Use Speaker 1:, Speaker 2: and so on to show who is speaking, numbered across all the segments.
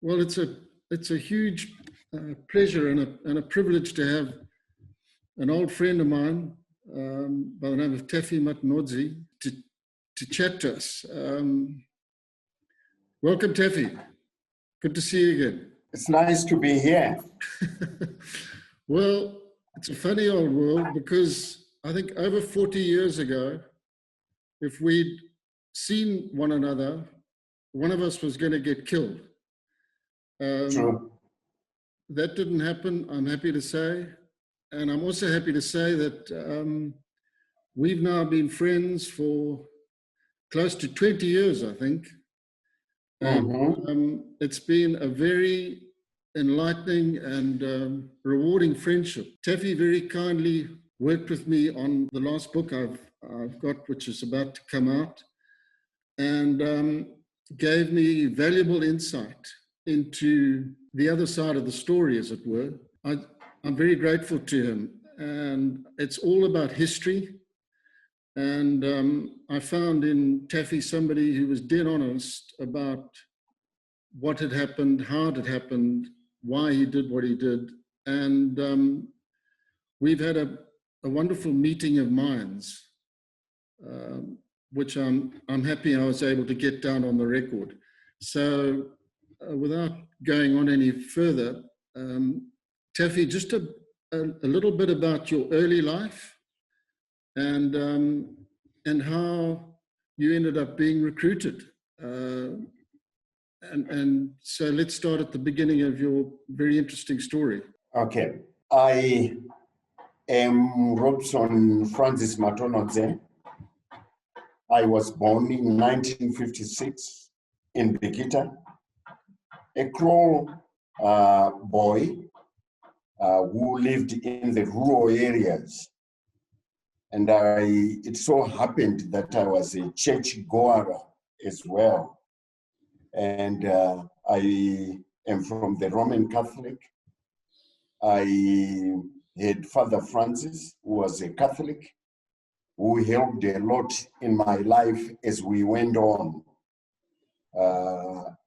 Speaker 1: Well, it's a huge pleasure and a privilege to have an old friend of mine by the name of Taffy Matonhodze to chat to us. Welcome, Taffy. Good to see you again.
Speaker 2: It's nice to be here.
Speaker 1: Well, it's a funny old world because I think over 40 years ago, if we'd seen one another, one of us was going to get killed.
Speaker 2: True.
Speaker 1: That didn't happen, I'm happy to say. And I'm also happy to say that we've now been friends for close to 20 years, I think. And it's been a very enlightening and rewarding friendship. Taffy very kindly worked with me on the last book I've got, which is about to come out, and gave me valuable insight into the other side of the story, as it were. I'm very grateful to him, and it's all about history. And I found in Taffy somebody who was dead honest about what had happened, how it had happened, why he did what he did. And we've had a wonderful meeting of minds, which I'm happy I was able to get down on the record. So without going on any further, Taffy, just a little bit about your early life and how you ended up being recruited. And so let's start at the beginning of your very interesting story.
Speaker 2: Okay. I am Robson Francis Matonhodze. I was born in 1956 in Bikita, a Kro boy who lived in the rural areas. And it so happened that I was a church goer as well. And I am from the Roman Catholic. I had Father Francis, who was a Catholic, who helped a lot in my life as we went on.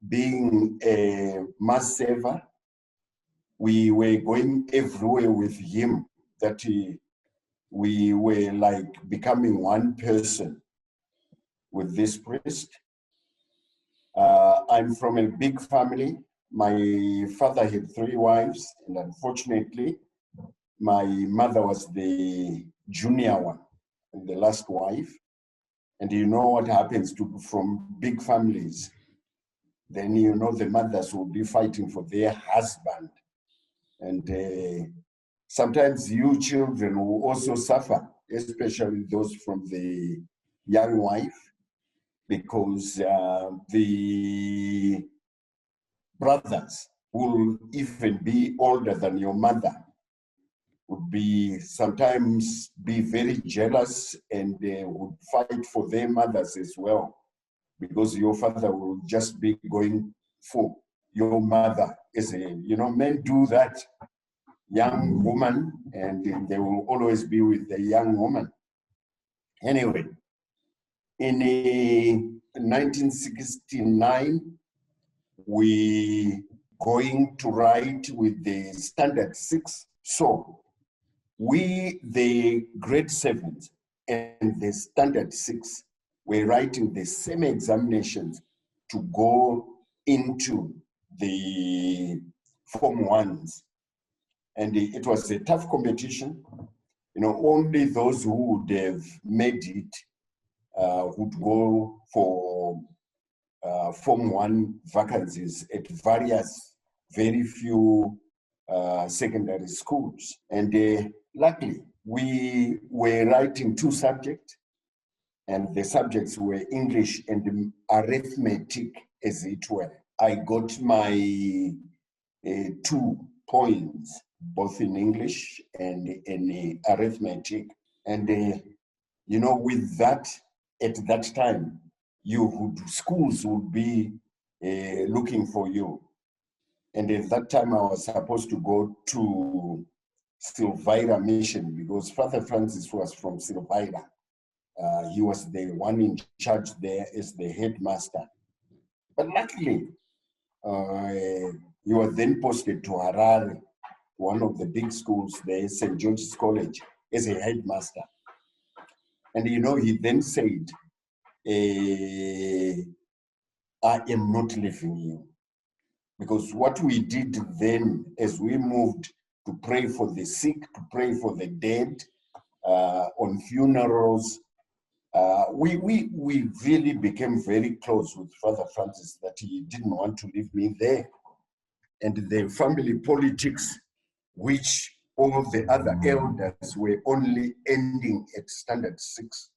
Speaker 2: Being a mass saver, we were going everywhere with him, that we were like becoming one person with this priest. I'm from a big family. My father had 3 wives, and unfortunately, my mother was the junior one, the last wife. And you know what happens from big families. Then you know the mothers will be fighting for their husband. And sometimes you children will also suffer, especially those from the young wife, because the brothers will even be older than your mother, would be sometimes be very jealous, and they would fight for their mothers as well, because your father will just be going for your mother. As a, you know, men do that, young woman, and they will always be with the young woman. Anyway, in 1969, we going to write with the standard 6. So we, the grade 7s and the standard 6, were writing the same examinations to go into the Form 1s. And it was a tough competition. You know, only those who would have made it would go for Form 1 vacancies at various, very few secondary schools. And luckily, we were writing 2 subjects, and the subjects were English and arithmetic, as it were. I got my 2 points, both in English and in arithmetic. And, you know, with that, at that time, schools would be looking for you. And at that time, I was supposed to go to Silvira Mission, because Father Francis was from Silvira. He was the one in charge there as the headmaster. But luckily, he was then posted to Harare, one of the big schools there, St. George's College, as a headmaster. And you know, he then said, I am not leaving you. Because what we did then, as we moved to pray for the sick, to pray for the dead, on funerals, we really became very close with Father Francis, that he didn't want to leave me there. And the family politics, which all the other elders were only ending at standard 6.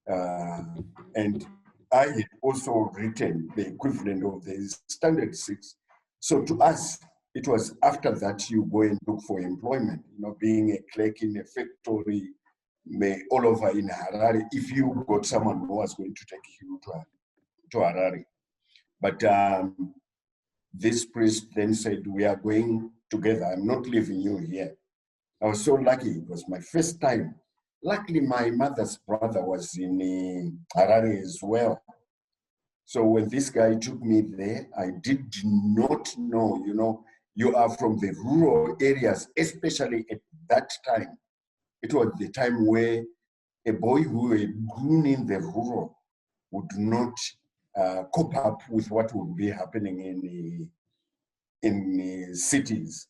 Speaker 2: And I had also written the equivalent of the standard 6. So to us, it was after that you go and look for employment, you know, being a clerk in a factory, all over in Harare, if you got someone who was going to take you to Harare. But this priest then said, we are going together. I'm not leaving you here. I was so lucky. It was my first time. Luckily, my mother's brother was in Harare as well. So when this guy took me there, I did not know, you know, you are from the rural areas, especially at that time. It was the time where a boy who had grown in the rural would not cope up with what would be happening in the cities.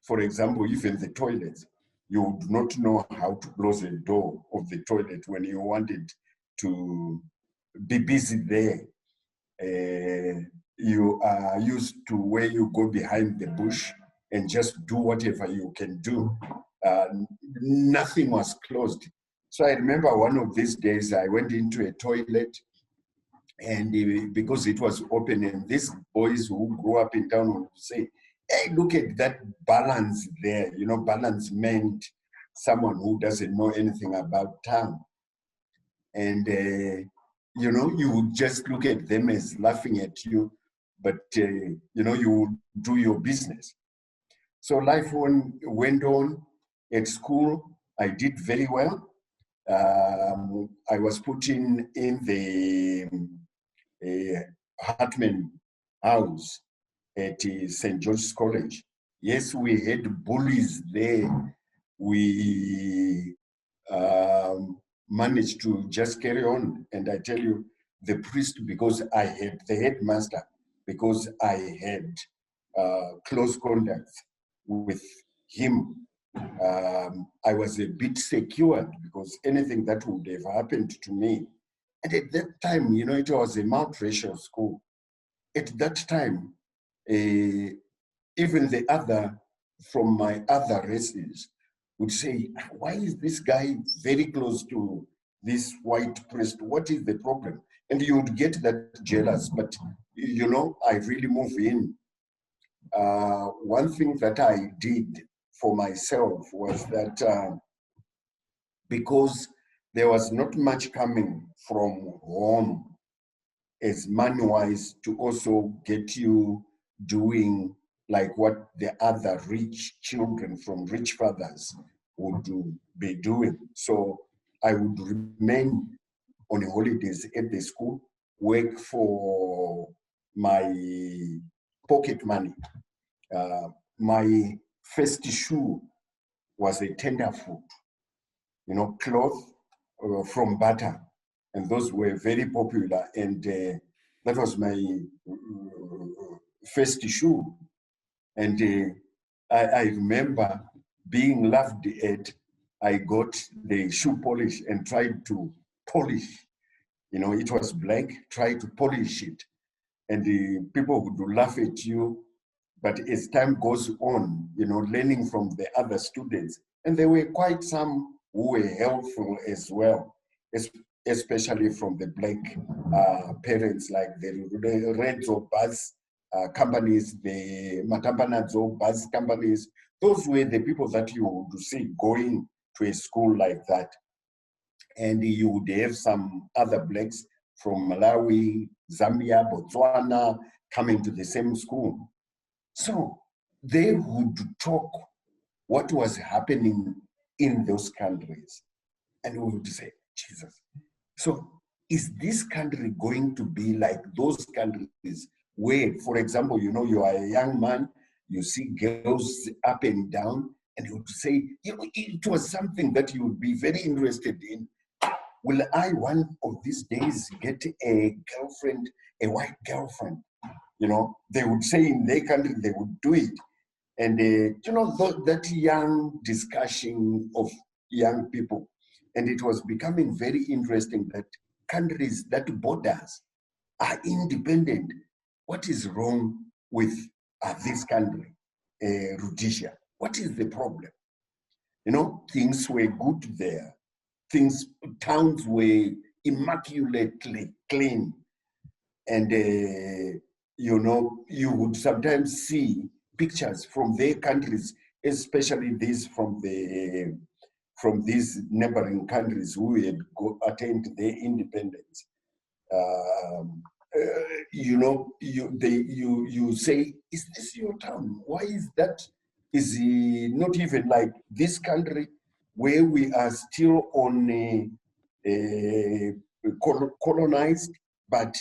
Speaker 2: For example, even the toilets, you would not know how to close the door of the toilet when you wanted to be busy there. You are used to where you go behind the bush and just do whatever you can do. Nothing was closed. So I remember one of these days I went into a toilet, and because it was open, and these boys who grew up in town would say, hey, look at that balance there. You know, balance meant someone who doesn't know anything about town. And, you know, you would just look at them as laughing at you, but, you know, you would do your business. So life went on. At school, I did very well. I was put in the Hartman House at St. George's College. Yes, we had bullies there. We managed to just carry on. And I tell you, the priest, because I had the headmaster, because I had close contact with him, I was a bit secured, because anything that would have happened to me. And at that time, you know, it was a multiracial school. At that time, even the other from my other races would say, why is this guy very close to this white priest? What is the problem? And you would get that jealous, but you know, I really move in. One thing that I did for myself was that because there was not much coming from home as money-wise to also get you doing like what the other rich children from rich fathers would be doing. So I would remain on holidays at the school, work for my pocket money. My first shoe was a tenderfoot, you know, cloth from butter, and those were very popular. And that was my first shoe. And I remember being laughed at. I got the shoe polish and tried to polish. You know, it was black, try to polish it. And the people would laugh at you. But as time goes on, you know, learning from the other students, and there were quite some who were helpful as well, especially from the black parents, like the Redzo bus companies, the Matambanadzo bus companies. Those were the people that you would see going to a school like that. And you would have some other blacks from Malawi, Zambia, Botswana coming to the same school. So they would talk what was happening in those countries. And we would say, Jesus, so is this country going to be like those countries where, for example, you know, you are a young man, you see girls up and down, and you would say, you know, it was something that you would be very interested in. Will I one of these days get a girlfriend, a white girlfriend? You know, they would say in their country, they would do it. And, you know, that young discussion of young people. And it was becoming very interesting that countries that borders are independent. What is wrong with this country, Rhodesia? What is the problem? You know, things were good there. Towns were immaculately clean. And, you know, you would sometimes see pictures from their countries, especially these from these neighboring countries who had attained their independence. You know, you say, is this your town? Why is that? Is it not even like this country where we are still on colonized, but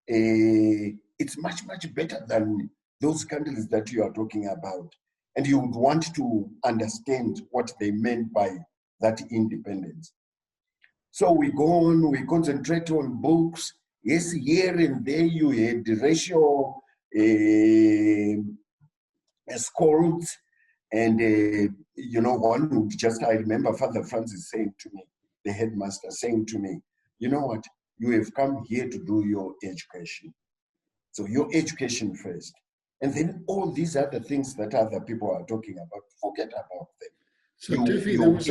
Speaker 2: it's much, much better than those countries that you are talking about. And you would want to understand what they meant by that independence. So we go on, we concentrate on books. Yes, here and there you had racial schools. And, you know, one would just, I remember Father Francis saying to me, the headmaster saying to me, you know what, you have come here to do your education. So your education first. And then all these other things that other people are talking about, forget about them.
Speaker 1: So Taffy, there was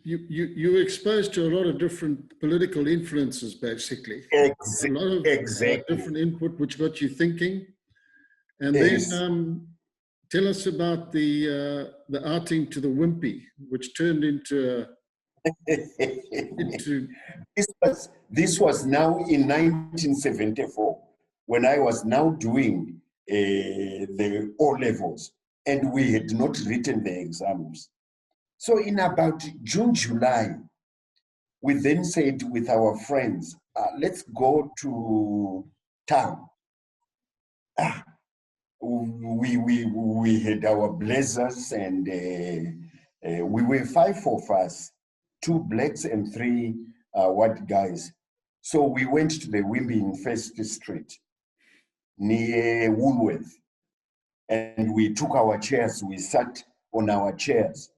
Speaker 1: you were exposed to a lot of different political influences, basically. A lot of different input, which got you thinking. And then tell us about the outing to the wimpy, which turned into
Speaker 2: This was now in 1974, when I was now doing the O-levels, and we had not written the exams. So in about June, July, we then said with our friends, let's go to town. We had our blazers, and we were 5 of us, 2 blacks and 3 white guys. So we went to the wimpy in First Street near Woolworth, and we took our chairs. We sat on our chairs,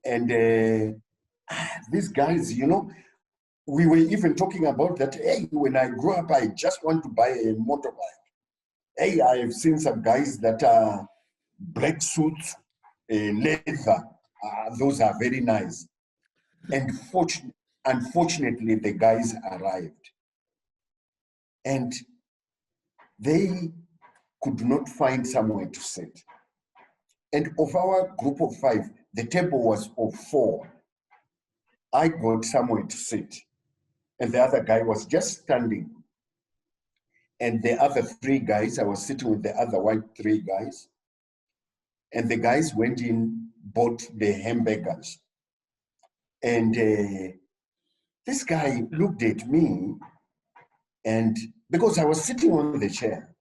Speaker 2: and these guys, you know, we were even talking about that. Hey, when I grow up, I just want to buy a motorbike. Hey, I have seen some guys that are black suits, leather. Those are very nice. And unfortunately, the guys arrived. And they could not find somewhere to sit. And of our group of 5, the table was of 4. I got somewhere to sit. And the other guy was just standing. And the other 3 guys, I was sitting with the other white 3 guys. And the guys went in, bought the hamburgers. And this guy looked at me, and because I was sitting on the chair,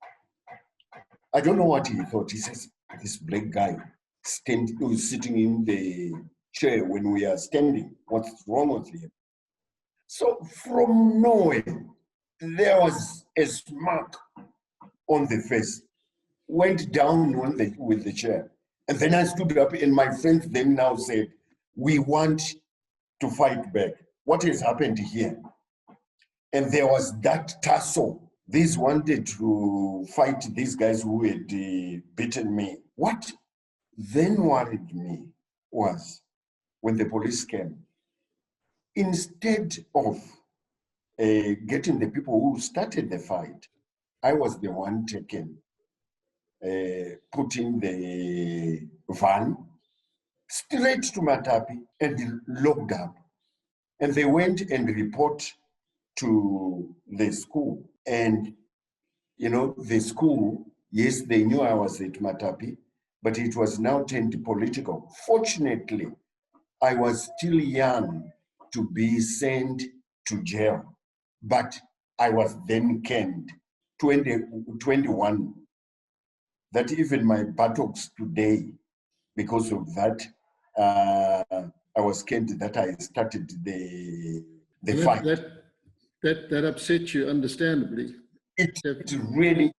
Speaker 2: I don't know what he thought. He says, this black guy sitting in the chair when we are standing, what's wrong with him? So from nowhere, there was a smirk on the face, went down with the chair. And then I stood up, and my friends then now said, we want to fight back. What has happened here? And there was that tussle. These wanted to fight these guys who had beaten me. What then worried me was when the police came, instead of getting the people who started the fight, I was the one taken, put in the van, straight to Matapi and locked up. And they went and report to the school. And, you know, the school, yes, they knew I was at Matapi, but it was now turned political. Fortunately, I was still young to be sent to jail, but I was then canned, 21. That even my buttocks today, because of that, I was canned that I started the fight.
Speaker 1: That upset you, understandably.
Speaker 2: It really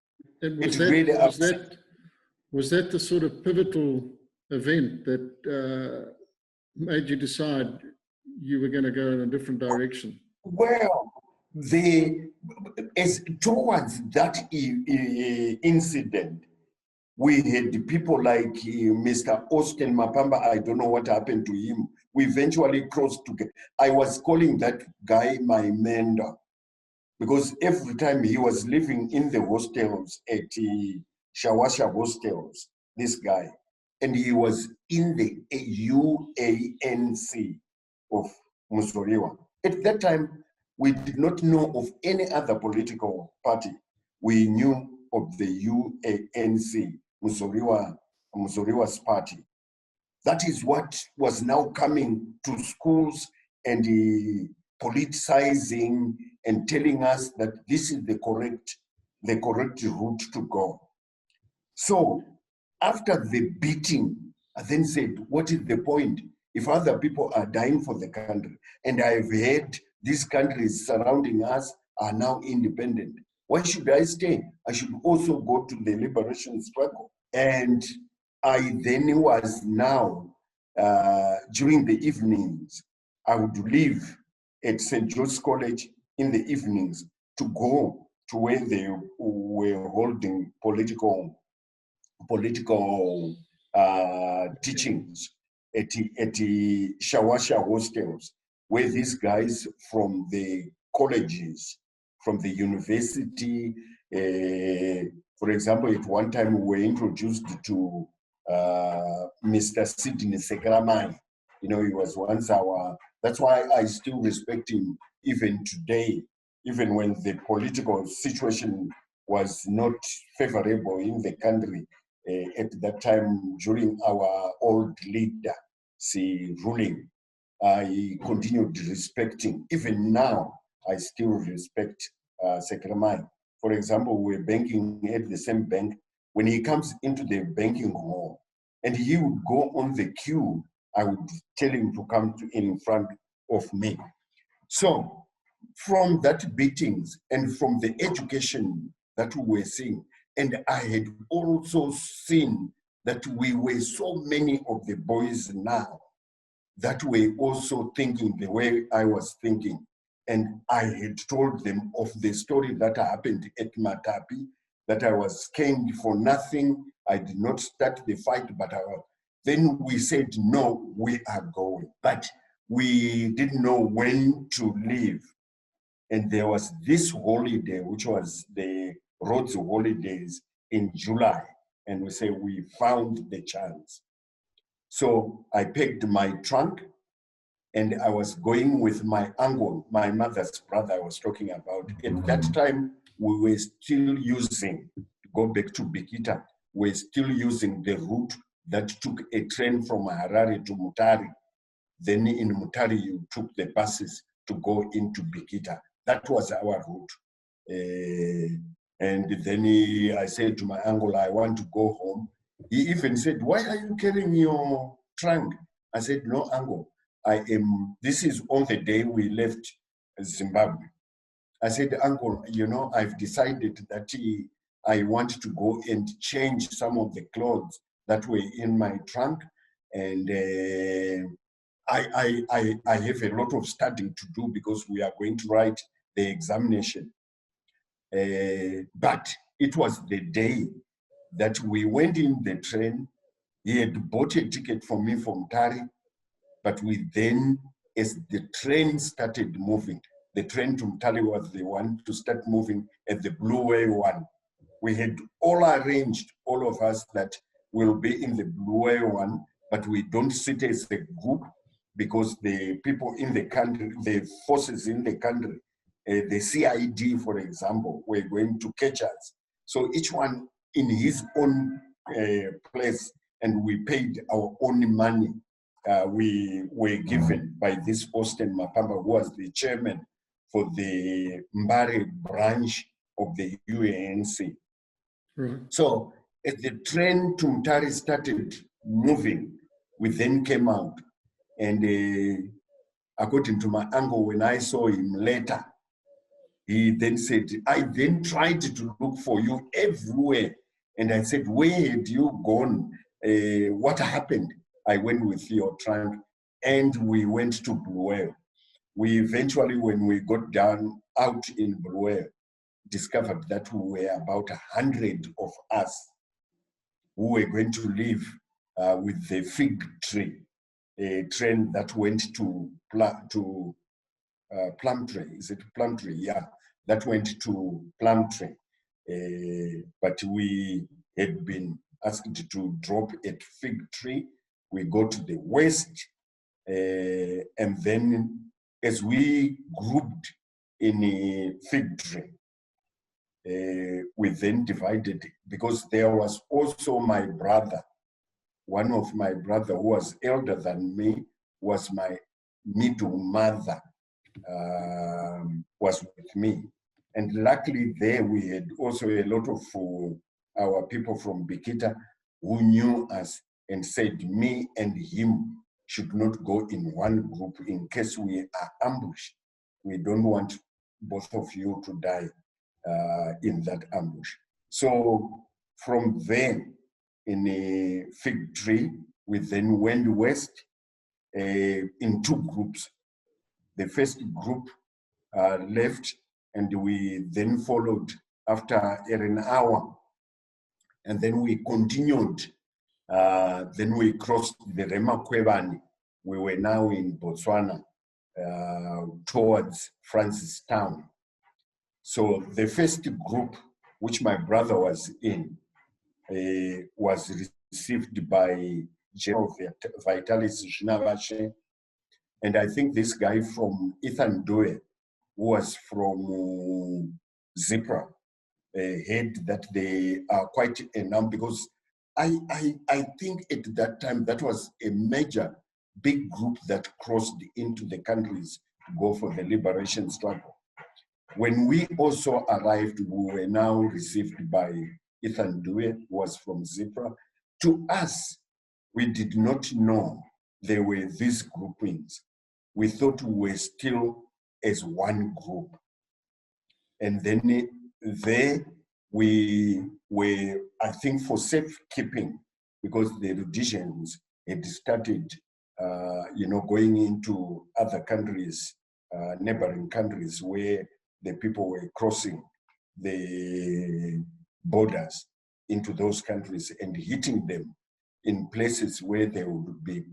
Speaker 2: upset.
Speaker 1: Was that the sort of pivotal event that made you decide you were going to go in a different direction?
Speaker 2: Well, as towards that incident, we had people like Mr. Austin Mapamba. I don't know what happened to him. We eventually crossed together. I was calling that guy my mentor, because every time he was living in the hostels at Shawasha hostels, this guy, and he was in the UANC of Musoriwa. At that time, we did not know of any other political party. We knew of the UANC, Musoriwa's party. That is what was now coming to schools and politicizing and telling us that this is the correct route to go. So after the beating, I then said, what is the point if other people are dying for the country? And I've heard these countries surrounding us are now independent. Why should I stay? I should also go to the liberation struggle. And I then was now, during the evenings, I would leave at St. George's College in the evenings to go to where they were holding political teachings at the Shawasha hostels, where these guys from the colleges, from the university, for example, at one time we were introduced to Mr. Sidney Sekramai. You know, he was once that's why I still respect him even today, even when the political situation was not favorable in the country at that time during our old leader, ruling. I continued respecting. Even now, I still respect Sekramai. For example, we're banking at the same bank. When he comes into the banking hall and he would go on the queue, I would tell him to come in front of me. So from that beatings and from the education that we were seeing, and I had also seen that we were so many of the boys now that were also thinking the way I was thinking. And I had told them of the story that happened at Matapi, that I was caned for nothing. I did not start the fight, but then we said, no, we are going. But we didn't know when to leave. And there was this holiday, which was the Rhodes holidays in July. And we say we found the chance. So I packed my trunk and I was going with my uncle, my mother's brother I was talking about. At that time, we were still using, go back to Bikita, we're still using the route that took a train from Harare to Mutari. Then in Mutari, you took the buses to go into Bikita. That was our route. And then I said to my uncle, I want to go home. He even said, why are you carrying your trunk? I said, no, uncle, this is on the day we left Zimbabwe. I said, uncle, you know, I've decided that I want to go and change some of the clothes that were in my trunk. And I have a lot of studying to do because we are going to write the examination. But it was the day that we went in the train. He had bought a ticket for me from Tari, but we then, as the train started moving, the train to Mutali was the one to start moving at the Blue Way one. We had all arranged, all of us, that we'll be in the Blue Way one, but we don't sit as a group because the people in the country, the forces in the country, the CID, for example, were going to catch us. So each one in his own place, and we paid our own money. We were given by this Austin Mapamba, who was the chairman for the Mbare branch of the UANC.
Speaker 1: Right.
Speaker 2: So as the train to Mutari started moving, we then came out. And according to my uncle, when I saw him later, he then said, I then tried to look for you everywhere. And I said, where had you gone? What happened? I went with your trunk and we went to Bluewell. We eventually, when we got down out in Bluewell, discovered that we were about 100 of us who were going to live with the fig tree, a train that went to Plumtree. Is it Plumtree? Yeah, that went to Plumtree. But we had been asked to drop at Fig Tree. We go to the west, and then as we grouped in a Fig Tree, we then divided because there was also my brother. One of my brother who was elder than me was my middle mother, was with me. And luckily there we had also a lot of our people from Bikita who knew us and said me and him should not go in one group in case we are ambushed. We don't want both of you to die in that ambush. So from there, in a Fig Tree, we then went west in two groups. The first group left, and we then followed after an hour. And then we continued. Then we crossed the Remakwebani. We were now in Botswana towards Francistown. So the first group, which my brother was in, was received by General Vitalis Zhinavashe. And I think this guy from Ethan Doe, who was from ZIPRA, heard that they are quite a number, because I think at that time that was a major, big group that crossed into the countries to go for the liberation struggle. When we also arrived, we were now received by Ethan Due, who was from ZIPRA. To us, we did not know there were these groupings. We thought we were still as one group. And then there we were, I think, for safekeeping, because the Rhodesians had started, going into other countries, neighboring countries, where the people were crossing the borders. into those countries and hitting them in places where they would be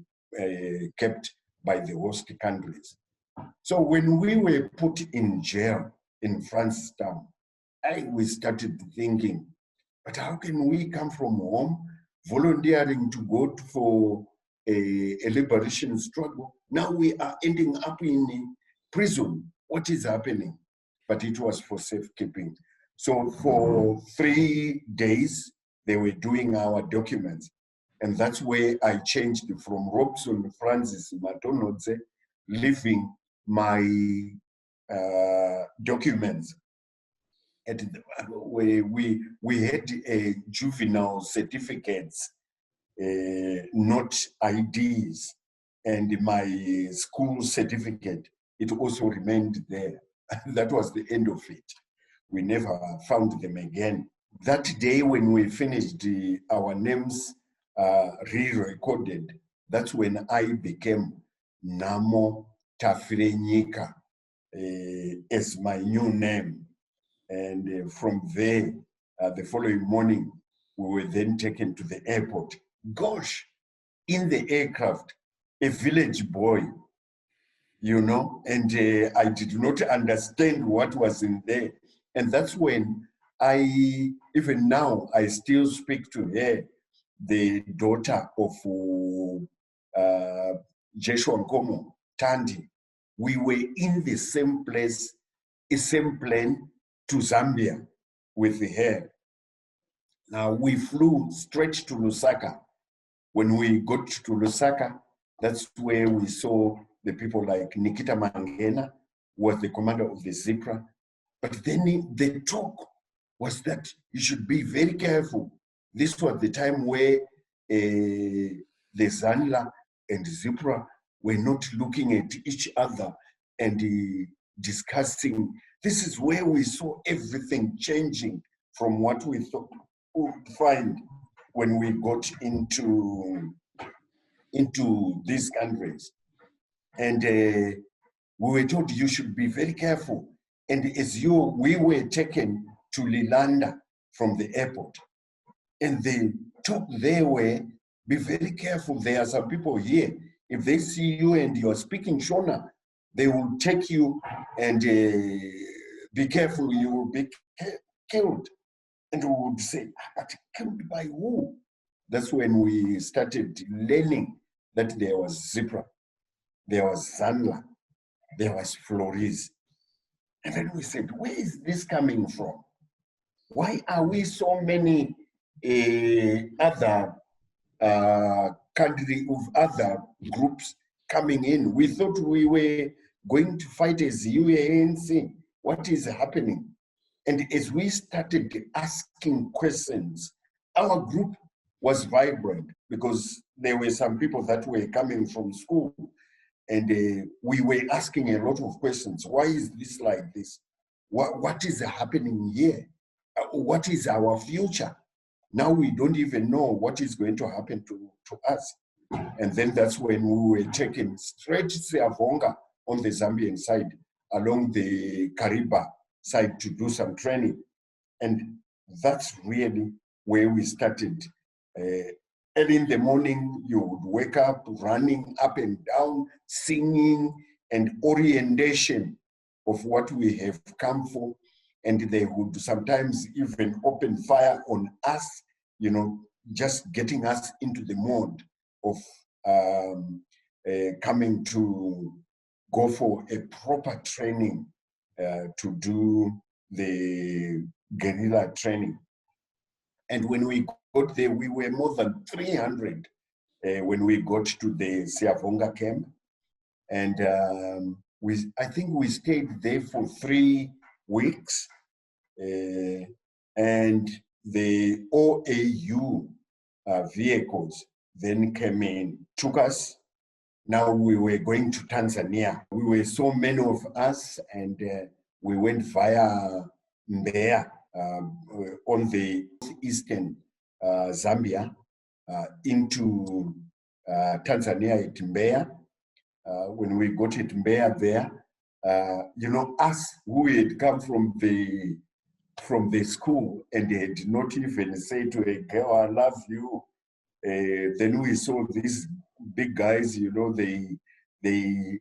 Speaker 2: kept by the host countries. So when we were put in jail in Francistown, we started thinking, but how can we come from home volunteering to go for a liberation struggle? Now we are ending up in prison. What is happening? But it was for safekeeping. So for 3 days, they were doing our documents. And that's where I changed from Robson Francis Matonhodze, leaving my documents. And we had juvenile certificates, not IDs, and my school certificate, it also remained there. That was the end of it. We never found them again. That day when we finished our names re-recorded, that's when I became Namo Tafirenyika as my new name. And from there, the following morning, we were then taken to the airport. Gosh, in the aircraft, a village boy, you know, and I did not understand what was in there. And that's when even now, I still speak to her, the daughter of Joshua Nkomo, Tandi. We were in the same place, the same plane to Zambia with her. Now we flew straight to Lusaka. When we got to Lusaka, that's where we saw the people like Nikita Mangena, was the commander of the ZIPRA. But then the talk was that you should be very careful. This was the time where the Zanla and ZIPRA were not looking at each other and discussing. This is where we saw everything changing from what we thought we would find when we got into these countries. And we were told you should be very careful. And we were taken to Lilanda from the airport. And the talk there were, be very careful, there are some people here. If they see you and you're speaking Shona, they will take you and be careful, you will be killed. And we would say, but killed by who? That's when we started learning that there was ZIPRA, there was Zanla, there was Flores. And then we said, where is this coming from? Why are we so many other countries of other groups coming in? We thought we were going to fight as UANC. What is happening? And as we started asking questions, our group was vibrant because there were some people that were coming from school and we were asking a lot of questions. Why is this like this? What is happening here? What is our future? Now we don't even know what is going to happen to us. And then that's when we were taken straight to Siavonga on the Zambian side, along the Kariba side to do some training. And that's really where we started. Early in the morning, you would wake up running up and down, singing and orientation of what we have come for. And they would sometimes even open fire on us, you know, just getting us into the mode of coming to go for a proper training to do the guerrilla training. And when we got there, we were more than 300 when we got to the Siavonga camp. And I think we stayed there for 3 weeks. And the OAU vehicles then came in, took us. Now we were going to Tanzania. We were so many of us, and we went via Mbeya on the eastern Zambia into Tanzania at Mbeya. When we got at Mbeya there, you know, us who had come from the from the school, and they did not even say to a girl, I love you. Then we saw these big guys, you know, they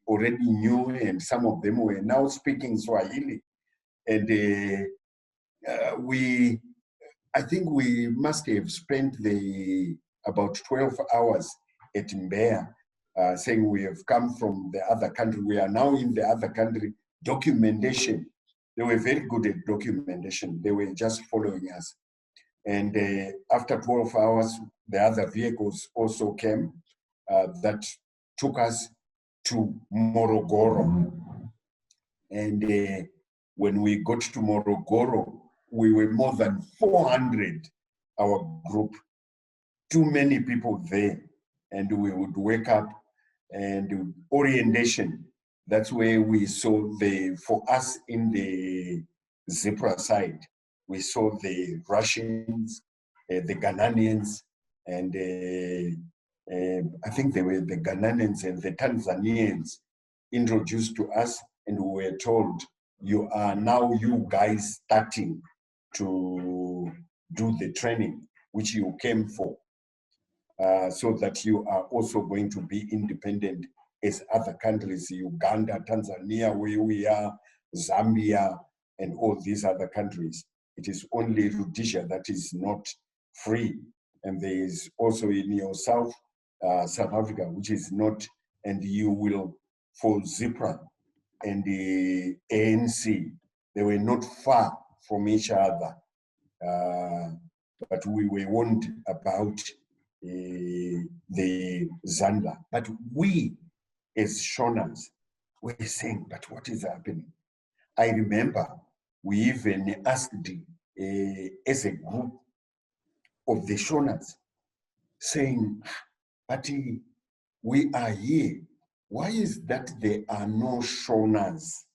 Speaker 2: already knew, and some of them were now speaking Swahili. And I think we must have spent about 12 hours at Mbeya, saying we have come from the other country. We are now in the other country. Documentation. They were very good at documentation. They were just following us. And after 12 hours, the other vehicles also came that took us to Morogoro. And when we got to Morogoro, we were more than 400, our group, too many people there. And we would wake up and orientation. That's where we saw for us in the ZIPRA side, we saw the Russians, the Ghanaians, and I think they were the Ghanaians and the Tanzanians introduced to us, and we were told, you are now, you guys, starting to do the training which you came for, so that you are also going to be independent as other countries, Uganda, Tanzania, where we are, Zambia, and all these other countries. It is only Rhodesia that is not free. And there is also in your South Africa, which is not, and you will, for ZIPRA and the ANC, they were not far from each other. But we were warned about the Zanda. But we, as Shonans, were saying, but what is happening? I remember we even asked as a group of the Shonans, saying, but we are here. Why is that there are no Shonans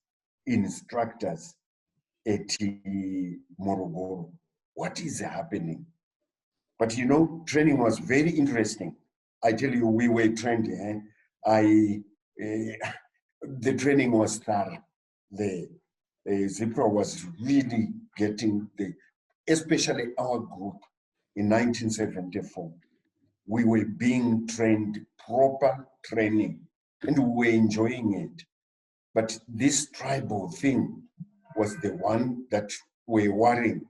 Speaker 2: instructors at Morogoro? What is happening? But you know, training was very interesting. I tell you, we were trained. The training was thorough. The ZIPRA was really getting especially our group in 1974. We were being trained, proper training, and we were enjoying it. But this tribal thing was the one that we're worrying.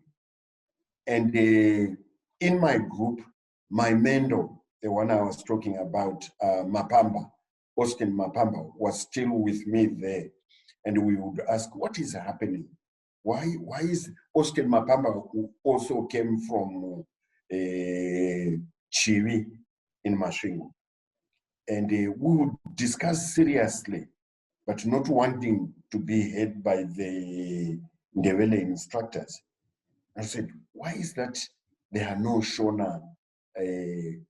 Speaker 2: And in my group, my mentor, the one I was talking about, Mapamba, Austin Mapamba, was still with me there. And we would ask, what is happening? Why is Austin Mapamba, who also came from Chiwi in Masvingo? And we would discuss seriously, but not wanting to be heard by the Ndebele instructors. I said, why is that there are no Shona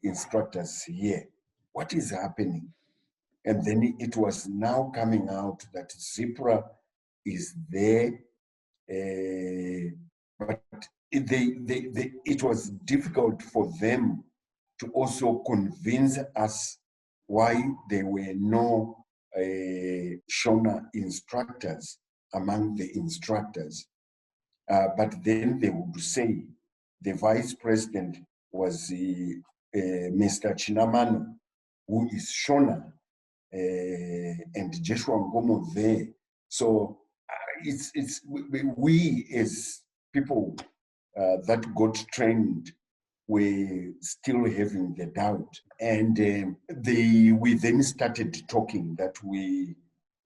Speaker 2: instructors here? What is happening? And then it was now coming out that ZIPRA is there, but it was difficult for them to also convince us why there were no Shona instructors among the instructors. But then they would say the vice president was Mr. Chinamano, who is Shona, and Joshua Ngomo there. So we as people that got trained were still having the doubt. And we then started talking that we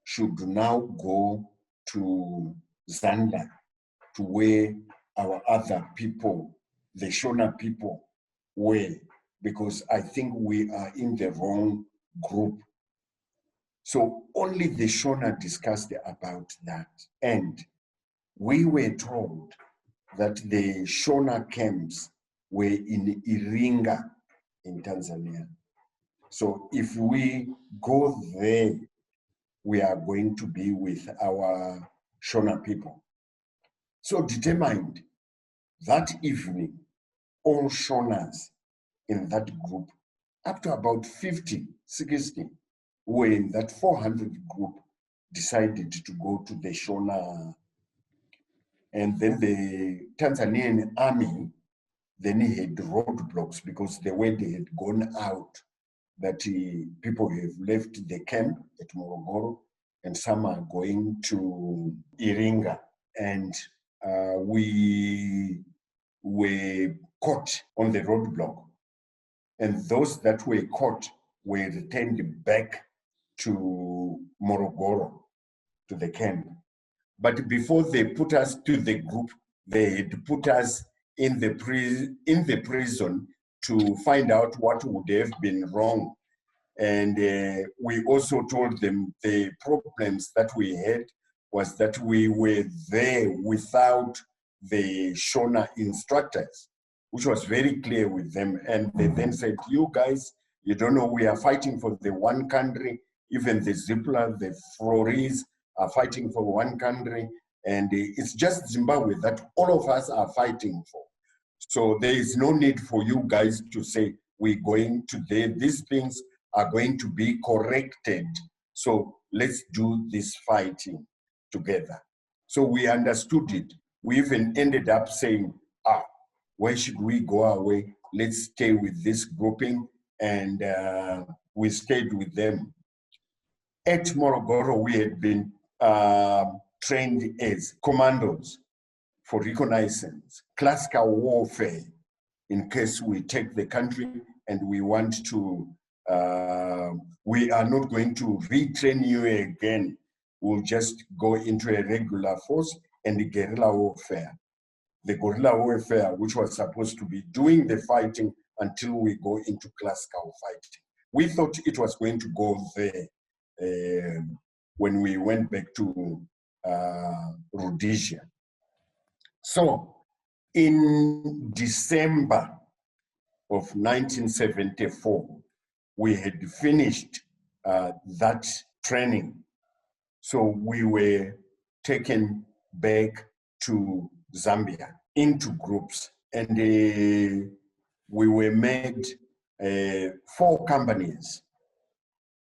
Speaker 2: should now go to Zanda, to where our other people, the Shona people, were, because I think we are in the wrong group. So only the Shona discussed about that. And we were told that the Shona camps were in Iringa in Tanzania. So if we go there, we are going to be with our Shona people. So determined, that evening, all Shonas in that group, up to about 50, 60, were in that 400 group, decided to go to the Shona And then the Tanzanian army then had roadblocks because the way they had gone out, that people have left the camp at Morogoro and some are going to Iringa. And we were caught on the roadblock. And those that were caught were returned back to Morogoro, to the camp. But before they put us to the group, they had put us in the prison to find out what would have been wrong. And we also told them the problems that we had was that we were there without the Shona instructors, which was very clear with them. And they then said, you guys, you don't know, we are fighting for the one country. Even the ZIPRA, the Floris are fighting for one country. And it's just Zimbabwe that all of us are fighting for. So there is no need for you guys to say, we're going to there. These things are going to be corrected. So let's do this fighting together. So we understood it. We even ended up saying, why should we go away? Let's stay with this grouping. And we stayed with them. At Morogoro, we had been trained as commandos for reconnaissance, classical warfare, in case we take the country and we want to, we are not going to retrain you again. We'll just go into a regular force and the guerrilla warfare. The guerrilla warfare, which was supposed to be doing the fighting until we go into classical fighting. We thought it was going to go there when we went back to Rhodesia. So in December of 1974, we had finished that training. So we were taken back to Zambia into groups, and we were made 4 companies.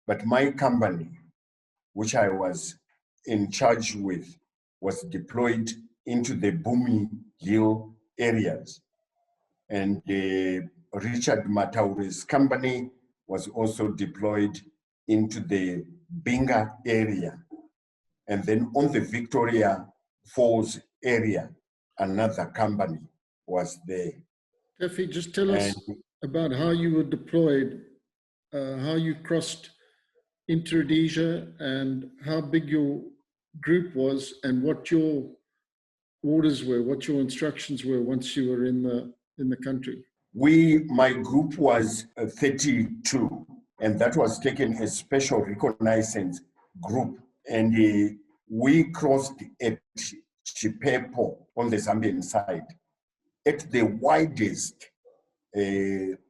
Speaker 2: But my company, which I was in charge with, was deployed into the Bumi Hill areas. And Richard Mataure's company was also deployed into the Binga area. And then on the Victoria Falls area, another company was there.
Speaker 1: Taffy, just tell us about how you were deployed, how you crossed into Rhodesia, and how big your group was, and what your orders were, what your instructions were once you were in the country.
Speaker 2: My group was 32, and that was taken as special reconnaissance group. And we crossed at Chipepo on the Zambian side, at the widest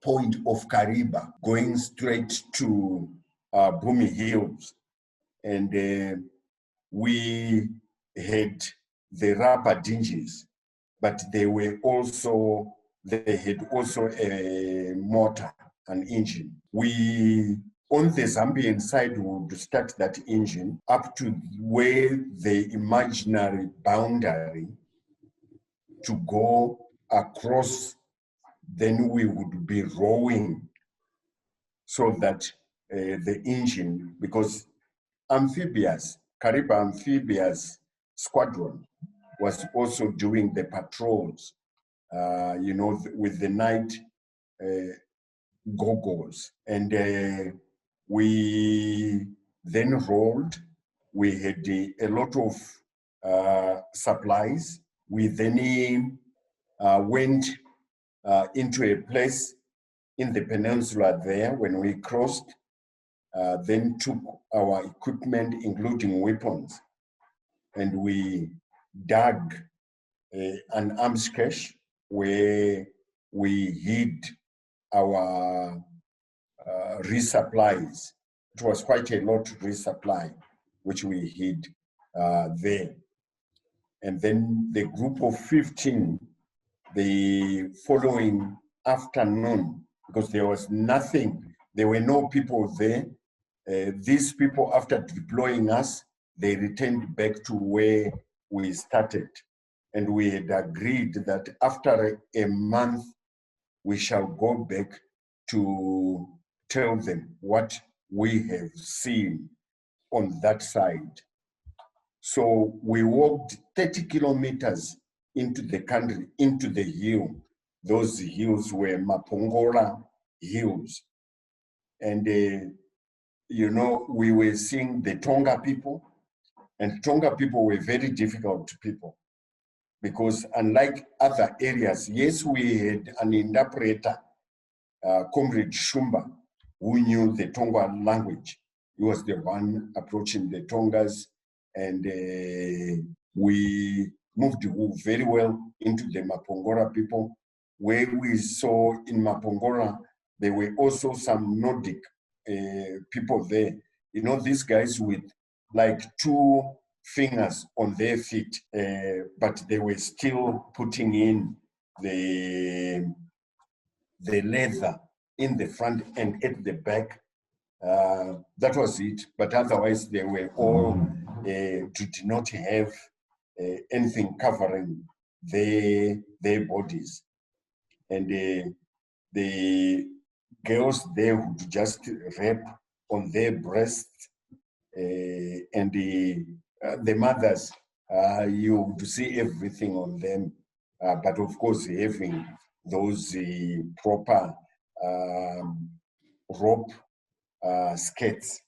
Speaker 2: point of Kariba, going straight to Bumi Hills. And we had the rubber dinges, but they had also a motor, an engine. We, on the Zambian side, would start that engine up to where the imaginary boundary to go across. Then we would be rowing so that the engine, because Kariba Amphibious Squadron was also doing the patrols, with the night goggles. And we then rolled. We had a lot of supplies. We then went into a place in the peninsula there when we crossed, then took our equipment, including weapons, and we dug an arms cache where we hid our resupplies. It was quite a lot of resupply, which we hid there. And then the group of 15, the following afternoon, because there was nothing, there were no people there. These people, after deploying us, they returned back to where we started. and we had agreed that after a month, we shall go back to tell them what we have seen on that side. So we walked 30 kilometers into the country, into the hill. Those hills were Mapongora hills. And, you know, we were seeing the Tonga people, and Tonga people were very difficult people because unlike other areas, yes, we had an interpreter, Comrade Shumba, who knew the Tonga language. He was the one approaching the Tongas, and we moved very well into the Mapongora people, where we saw in Mapongora, there were also some Nordic people there. You know, these guys with like 2 fingers on their feet, but they were still putting in the leather in the front and at the back. That was it, but otherwise they were all did not have anything covering their bodies. And the girls there would just wrap on their breasts, and the mothers, you would see everything on them, but of course having those proper rope skirts.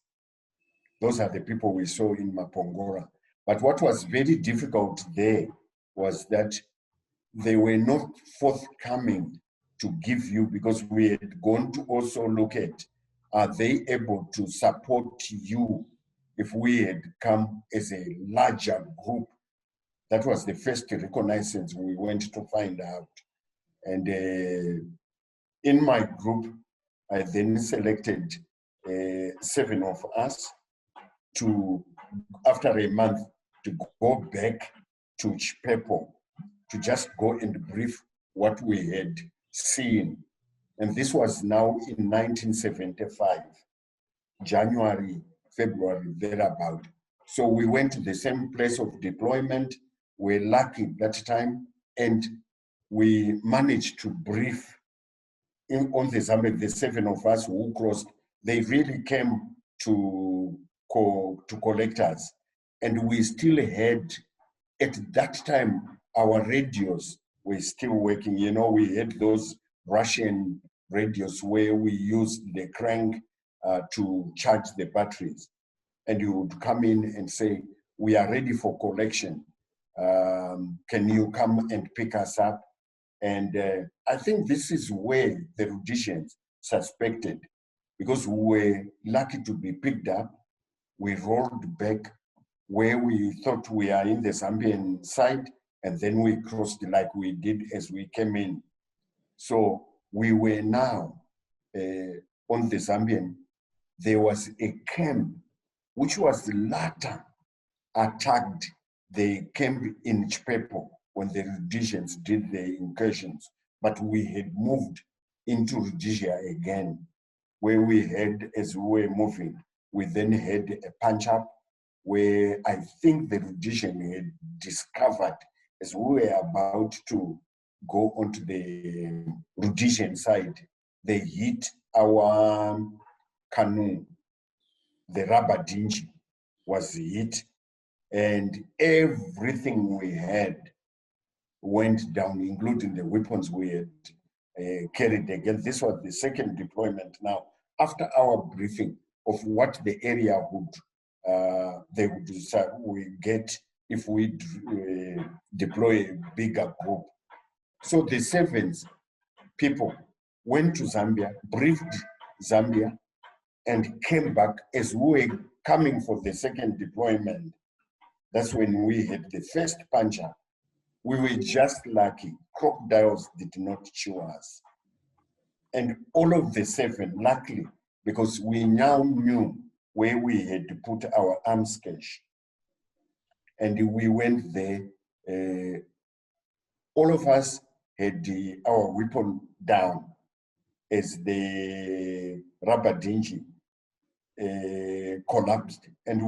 Speaker 2: Those are the people we saw in Mapongora. But what was very difficult there was that they were not forthcoming to give you, because we had gone to also look at, are they able to support you if we had come as a larger group? That was the first reconnaissance we went to find out. And in my group, I then selected 7 of us to, after a month, to go back to Chipepo to just go and brief what we had seen. And this was now in 1975, January, February, thereabout. So we went to the same place of deployment. We're lucky that time, and we managed to brief on the Zambia, the 7 of us who crossed. They really came to collect us. And we still had, at that time, our radios were still working. You know, we had those Russian radios where we used the crank to charge the batteries. And you would come in and say, we are ready for collection. Can you come and pick us up? And I think this is where the Rhodesians suspected, because we were lucky to be picked up. We rolled back where we thought we are in the Zambian side, and then we crossed like we did as we came in. So we were now on the Zambian. There was a camp which was later attacked, the camp in Chipepo when the Rhodesians did the incursions, but we had moved into Rhodesia again, where we had, as we were moving, we then had a punch-up where I think the Rhodesian had discovered, as we were about to go onto the Rhodesian side, they hit our canoe. The rubber dinghy was hit, and everything we had went down, including the weapons we had carried again. This was the second deployment now, after our briefing of what the area would, they would decide we get if we deploy a bigger group. So the 7 people went to Zambia, briefed Zambia, and came back as we were coming for the second deployment. That's when we had the first punch-up. We were just lucky. Crocodiles did not chew us. And all of the 7, luckily, because we now knew where we had to put our arms cache. And we went there. All of us had our weapon down as the rubber dinghy collapsed. And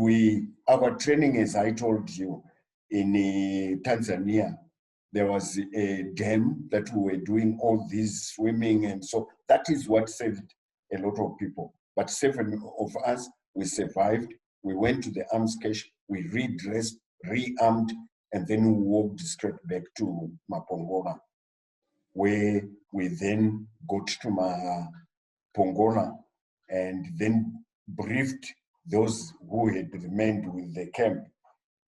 Speaker 2: our training, as I told you, in Tanzania, there was a dam that we were doing all this swimming, and so that is what saved a lot of people. But 7 of us, we survived. We went to the arms cache, we redressed, rearmed, and then we walked straight back to Mapongola, where we then got to Mapongola and then briefed those who had remained with the camp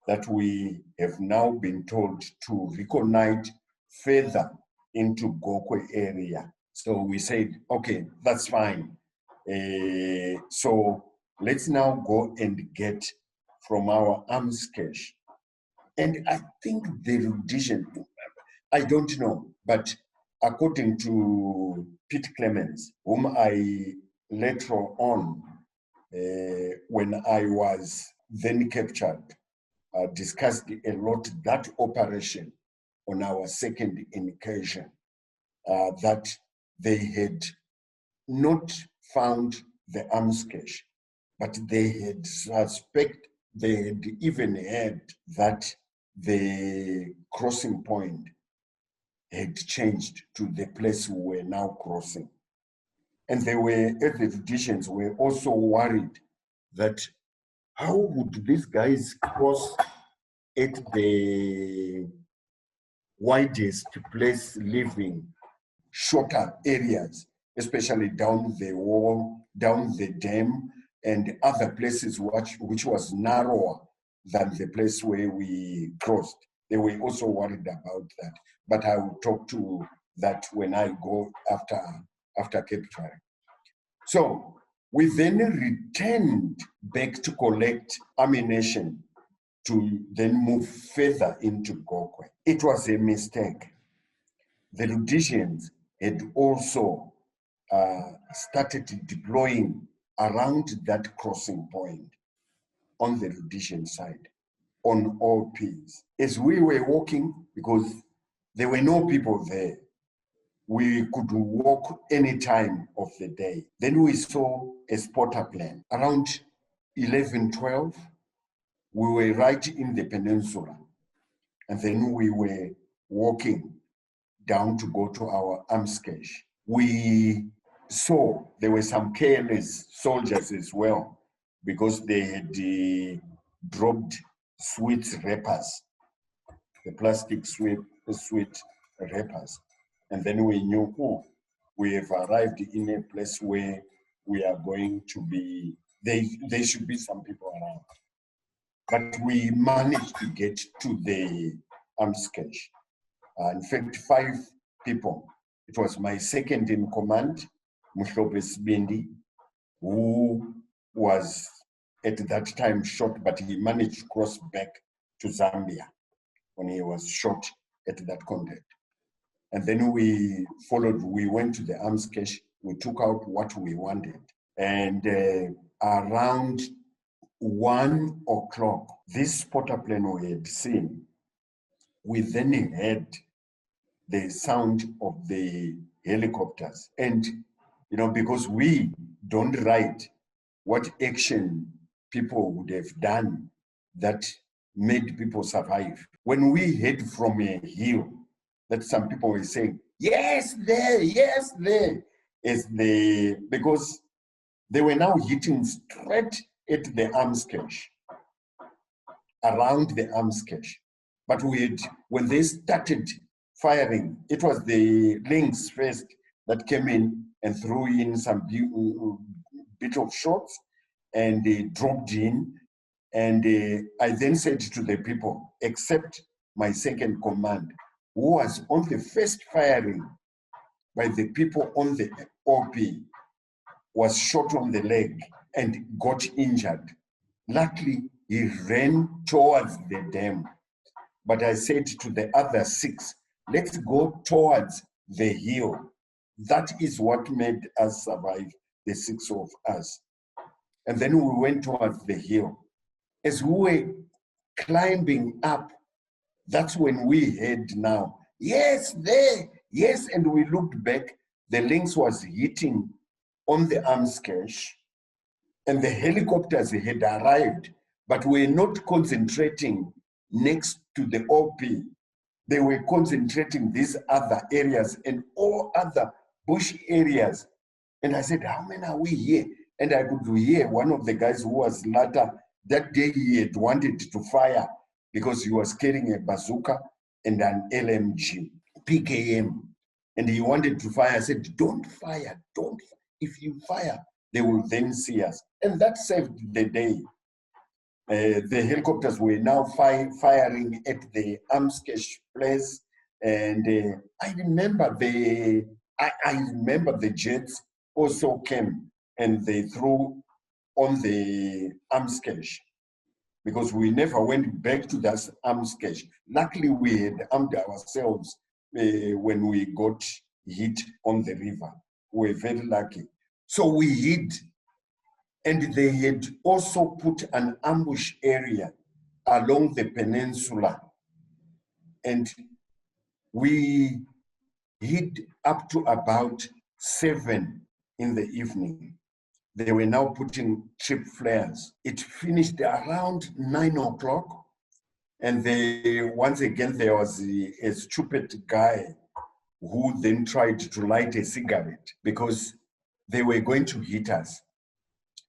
Speaker 2: that we have now been told to reconnoiter further into Gokwe area. So we said, okay, that's fine. So let's now go and get from our arms cache. And I think the Rhodesian, I don't know, but according to Pete Clemens, whom I later on, when I was then captured, discussed a lot that operation on our second incursion, that they had not found the arms cache, but they had even heard that the crossing point had changed to the place we were now crossing. And the Rhodesians were also worried that how would these guys cross at the widest place, leaving shorter areas, especially down the wall, down the dam, and other places which was narrower than the place where we crossed. They were also worried about that. But I will talk to that when I go after capturing. So we then returned back to collect ammunition to then move further into Gokwe. It was a mistake. The Rhodesians had also started deploying around that crossing point on the Rhodesian side, on all Ps. As we were walking, because there were no people there, we could walk any time of the day. Then we saw a spotter plane. Around 11, 12, we were right in the peninsula. And then we were walking down to go to our arms cache. We saw there were some careless soldiers as well, because they had dropped sweet wrappers, the plastic sweet wrappers. And then we knew, oh, we have arrived in a place where we are going to be, there should be some people around. But we managed to get to the arms cache. In fact, 5 people. It was my second in command, Mhlope Sibindi, who was at that time shot, but he managed to cross back to Zambia when he was shot at that contact. And then we followed, we went to the arms cache, we took out what we wanted. And around 1 o'clock, this spotter plane we had seen, we then heard the sound of the helicopters. And, you know, because we don't write what action people would have done that made people survive. When we hid from a hill, that some people were saying, yes, there, because they were now hitting straight at the arms cache, around the arms cache. But when they started firing, it was the Lynx first that came in and threw in some bit of shots, and they dropped in. And I then said to the people, except my second command, who was on the first firing by the people on the OP, was shot on the leg and got injured. Luckily, he ran towards the dam. But I said to the other 6, let's go towards the hill. That is what made us survive, the 6 of us. And then we went towards the hill. As we were climbing up, that's when we heard now, yes, there, yes. And we looked back, the Lynx was hitting on the arms cache, and the helicopters had arrived, but we're not concentrating next to the OP. they were concentrating these other areas and all other bush areas. And I said, how many are we here? And I could hear one of the guys who was later, that day he had wanted to fire because he was carrying a bazooka and an LMG, PKM. And he wanted to fire. I said, don't fire, don't. If you fire, they will then see us. And that saved the day. The helicopters were now firing at the Amskesh place. And I remember I remember the jets also came and they threw on the Amskesh, because we never went back to that Amskesh. Luckily, we had armed ourselves when we got hit on the river. We were very lucky. So we hid, and they had also put an ambush area along the peninsula. And we hid up to about 7 in the evening. They were now putting trip flares. It finished around 9 o'clock. And once again, there was a stupid guy who then tried to light a cigarette because they were going to hit us.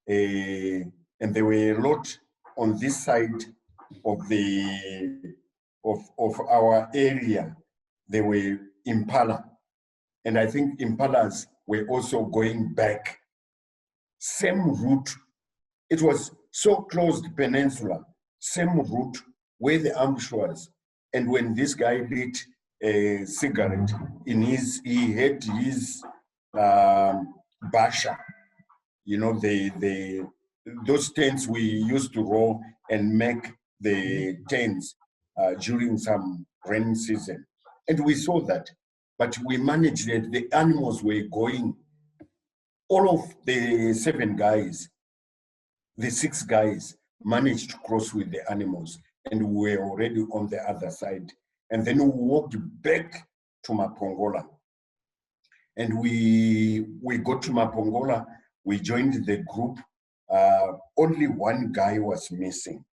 Speaker 2: And there were a lot on this side of of our area. There were Impala. And I think Impalas were also going back. Same route. It was so close to peninsula, same route where the ambush was. And when this guy lit a cigarette he had his basha, you know, those tents we used to roll and make the tents during some rainy season. And we saw that, but we managed that. The animals were going. All of the 7 guys, the 6 guys managed to cross with the animals, and we were already on the other side. And then we walked back to Mapongola. And we got to Mapongola, we joined the group. Only 1 guy was missing.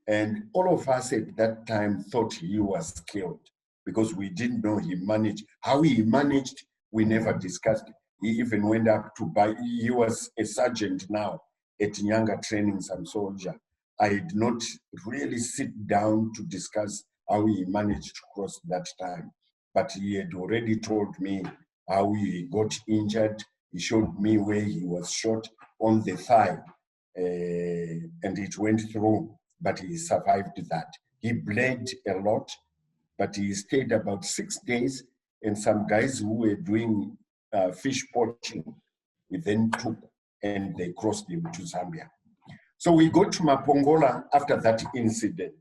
Speaker 2: And all of us at that time thought he was killed because we didn't know he managed. How he managed, we never discussed. He even went up to buy, he was a sergeant now at Nyanga training some soldier. I did not really sit down to discuss how he managed to cross that time. But he had already told me how he got injured. He showed me where he was shot on the thigh, and it went through, but he survived that. He bled a lot, but he stayed about 6 days, and some guys who were doing fish poaching, we then took and they crossed him to Zambia. So we got to Mapongola after that incident.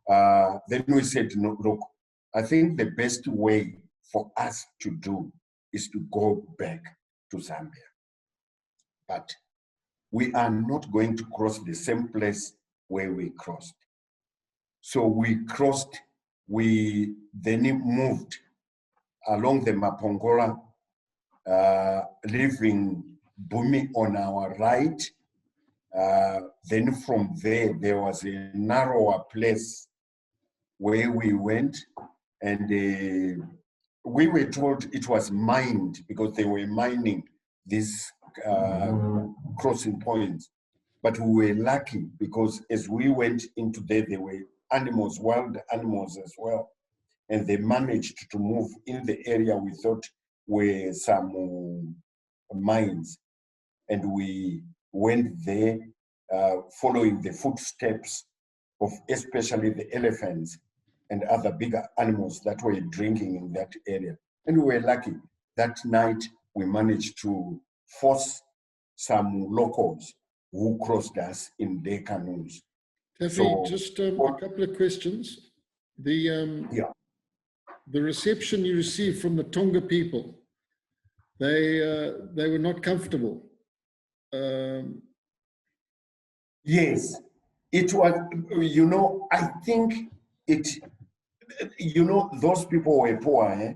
Speaker 2: Then we said, no, look, I think the best way for us to do is to go back to Zambia. But we are not going to cross the same place where we crossed. So we crossed, we then moved along the Mapongola, leaving Bumi on our right. Then from there, there was a narrower place where we went, and we were told it was mined because they were mining these crossing points. But we were lucky because as we went into there were animals, wild animals as well. And they managed to move in the area we thought were some mines. And we went there following the footsteps of especially the elephants and other bigger animals that were drinking in that area. And we were lucky. That night, we managed to force some locals who crossed us in their canoes.
Speaker 1: Taffy,
Speaker 2: So,
Speaker 1: just a couple of questions. The reception you received from the Tonga people, they were not comfortable.
Speaker 2: Yes, it was, you know, I think it, you know, those people were poor. Eh?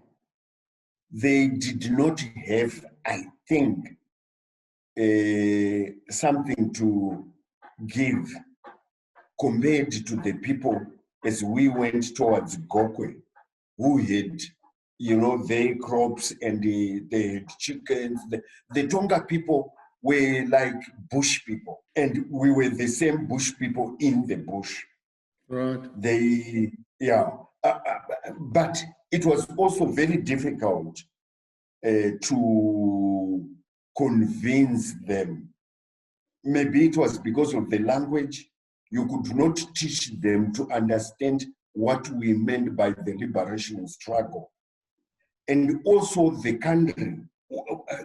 Speaker 2: They did not have, I think, something to give compared to the people as we went towards Gokwe, who had, you know, their crops and they had chickens. The Tonga people were like bush people, and we were the same bush people in the bush.
Speaker 1: Right.
Speaker 2: But it was also very difficult to convince them. Maybe it was because of the language. You could not teach them to understand what we meant by the liberation struggle. And also the country,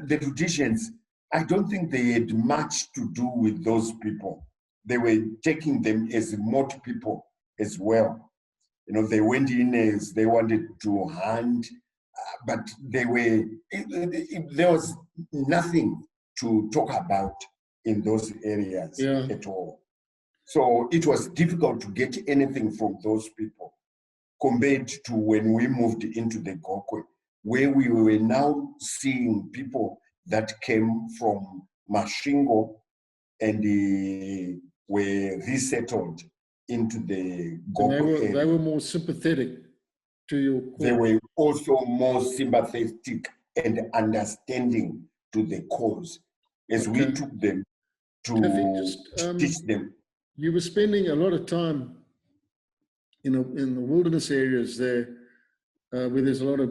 Speaker 2: the Rhodesians, I don't think they had much to do with those people. They were taking them as remote people as well. You know, they went in as they wanted to hunt, but there was nothing to talk about in those areas at all. So it was difficult to get anything from those people compared to when we moved into the Gokwe, where we were now seeing people that came from Mashingo and were resettled into the Gokwe area.
Speaker 1: They were more sympathetic to your cause.
Speaker 2: They were also more sympathetic and understanding to the cause as we took them to teach them.
Speaker 1: You were spending a lot of time in the wilderness areas there, where there's a lot of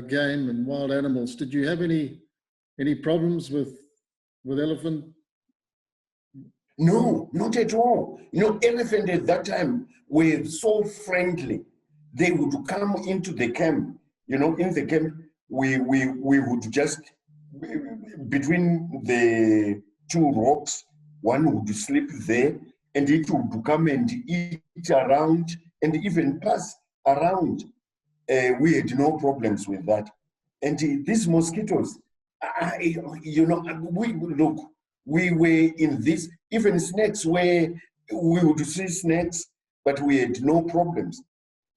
Speaker 1: game and wild animals. Did you have any problems with elephant?
Speaker 2: No, not at all. You know, elephant at that time were so friendly. They would come into the camp. You know, in the camp, we would just, between the two rocks, one would sleep there, and it would come and eat around and even pass around. We had no problems with that. And these mosquitoes, you know, we were in this, even snakes, where we would see snakes, but we had no problems.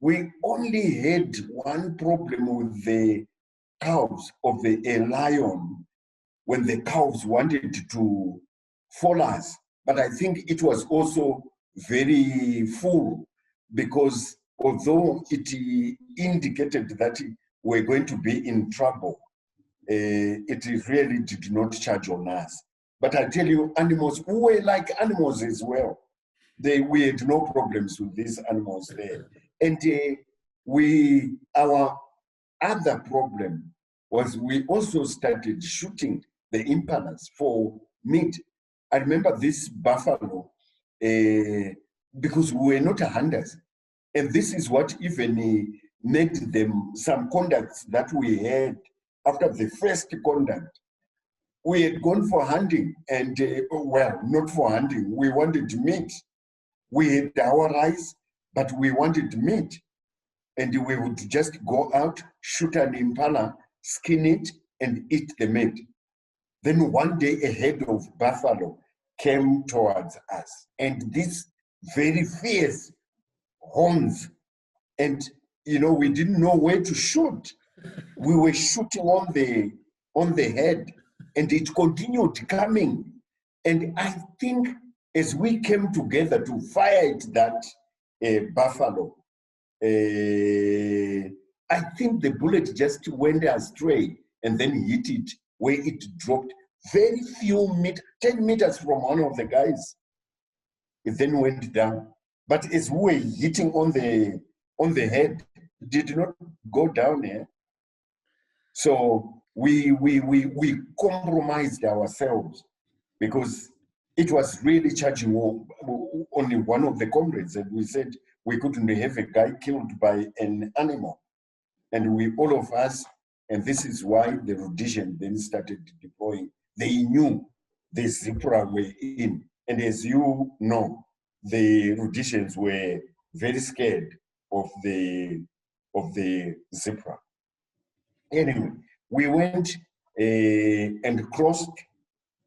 Speaker 2: We only had one problem with the cows of a lion, when the cows wanted to follow us. But I think it was also very full, because although it indicated that we're going to be in trouble, it really did not charge on us. But I tell you, animals, who were like animals as well. We had no problems with these animals there. And our other problem was we also started shooting the impalas for meat. I remember this buffalo, because we were not hunters. And this is what even made them, some conducts that we had after the first conduct. We had gone for hunting and, well, not for hunting, we wanted meat. We had our rice, but we wanted meat. And we would just go out, shoot an impala, skin it, and eat the meat. Then one day a herd of buffalo came towards us, and these very fierce horns, and you know, we didn't know where to shoot. We were shooting on the head, and it continued coming. And I think as we came together to fire at that buffalo, I think the bullet just went astray and then hit it where it dropped very few meters, 10 meters from one of the guys. It then went down. But as we were hitting on the head, it did not go down here. So we compromised ourselves, because it was really charging only one of the comrades, and we said we couldn't have a guy killed by an animal. And we, all of us, and this is why the Rhodesian then started deploying. They knew the ZIPRA were in. And as you know, the Rhodesians were very scared of the ZIPRA. Anyway, we went and crossed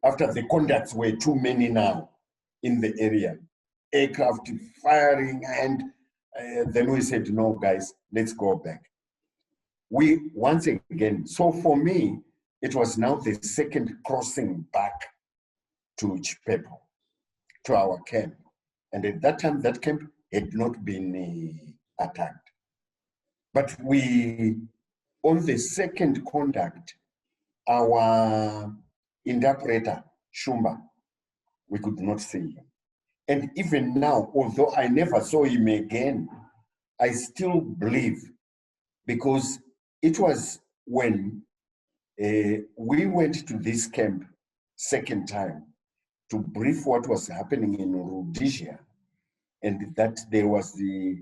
Speaker 2: after the contacts were too many now in the area. Aircraft firing, and then we said, no, guys, let's go back. We, once again, so for me, it was now the second crossing back to Chipepo, to our camp. And at that time, that camp had not been attacked. But on the second contact, our interpreter, Shumba, we could not see him. And even now, although I never saw him again, I still believe, because it was when we went to this camp second time to brief what was happening in Rhodesia, and that there was the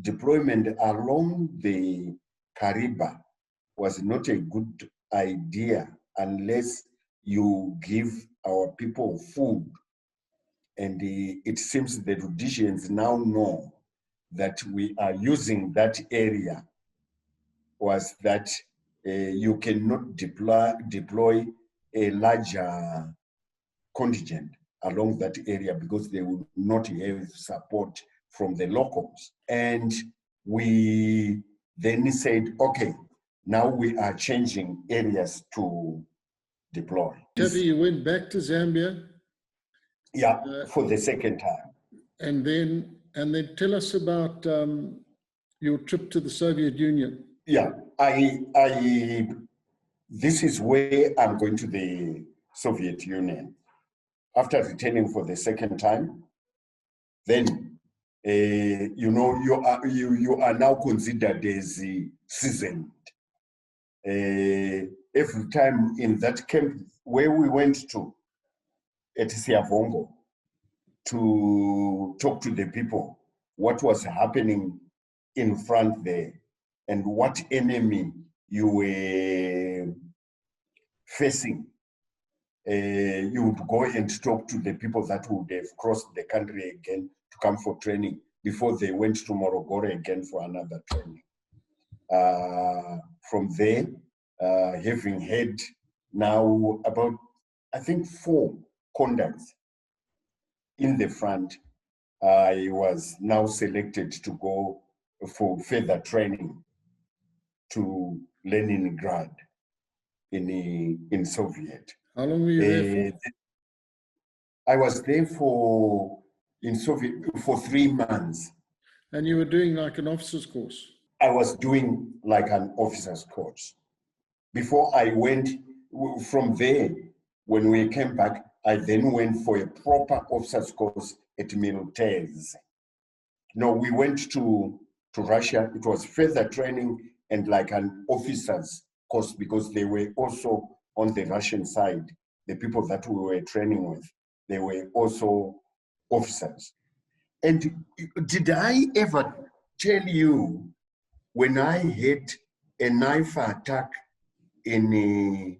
Speaker 2: deployment along the Kariba was not a good idea unless you give our people food. And it seems the Rhodesians now know that we are using that area, was that you cannot deploy a larger contingent along that area because they will not have support from the locals. And we then said, okay, now we are changing areas to deploy.
Speaker 1: Taffy, you went back to Zambia?
Speaker 2: Yeah, for the second time.
Speaker 1: And then tell us about your trip to the Soviet Union.
Speaker 2: Yeah, this is where I'm going to the Soviet Union. After returning for the second time, then you are now considered as seasoned. Every time in that camp where we went to at Siavongo to talk to the people, what was happening in front there and what enemy you were facing. You would go and talk to the people that would have crossed the country again to come for training before they went to Morogoro again for another training. From there, having had now about, I think, 4 contacts in the front, I was now selected to go for further training to Leningrad in Soviet.
Speaker 1: How long were you there for?
Speaker 2: I was there in Soviet for 3 months.
Speaker 1: And you were doing like an officer's course?
Speaker 2: I was doing like an officer's course. Before I went from there, when we came back, I then went for a proper officer's course at Militaires. No, we went to Russia. It was further training and like an officer's course because they were also on the Russian side. The people that we were training with, they were also officers. And did I ever tell you when I had a knife attack in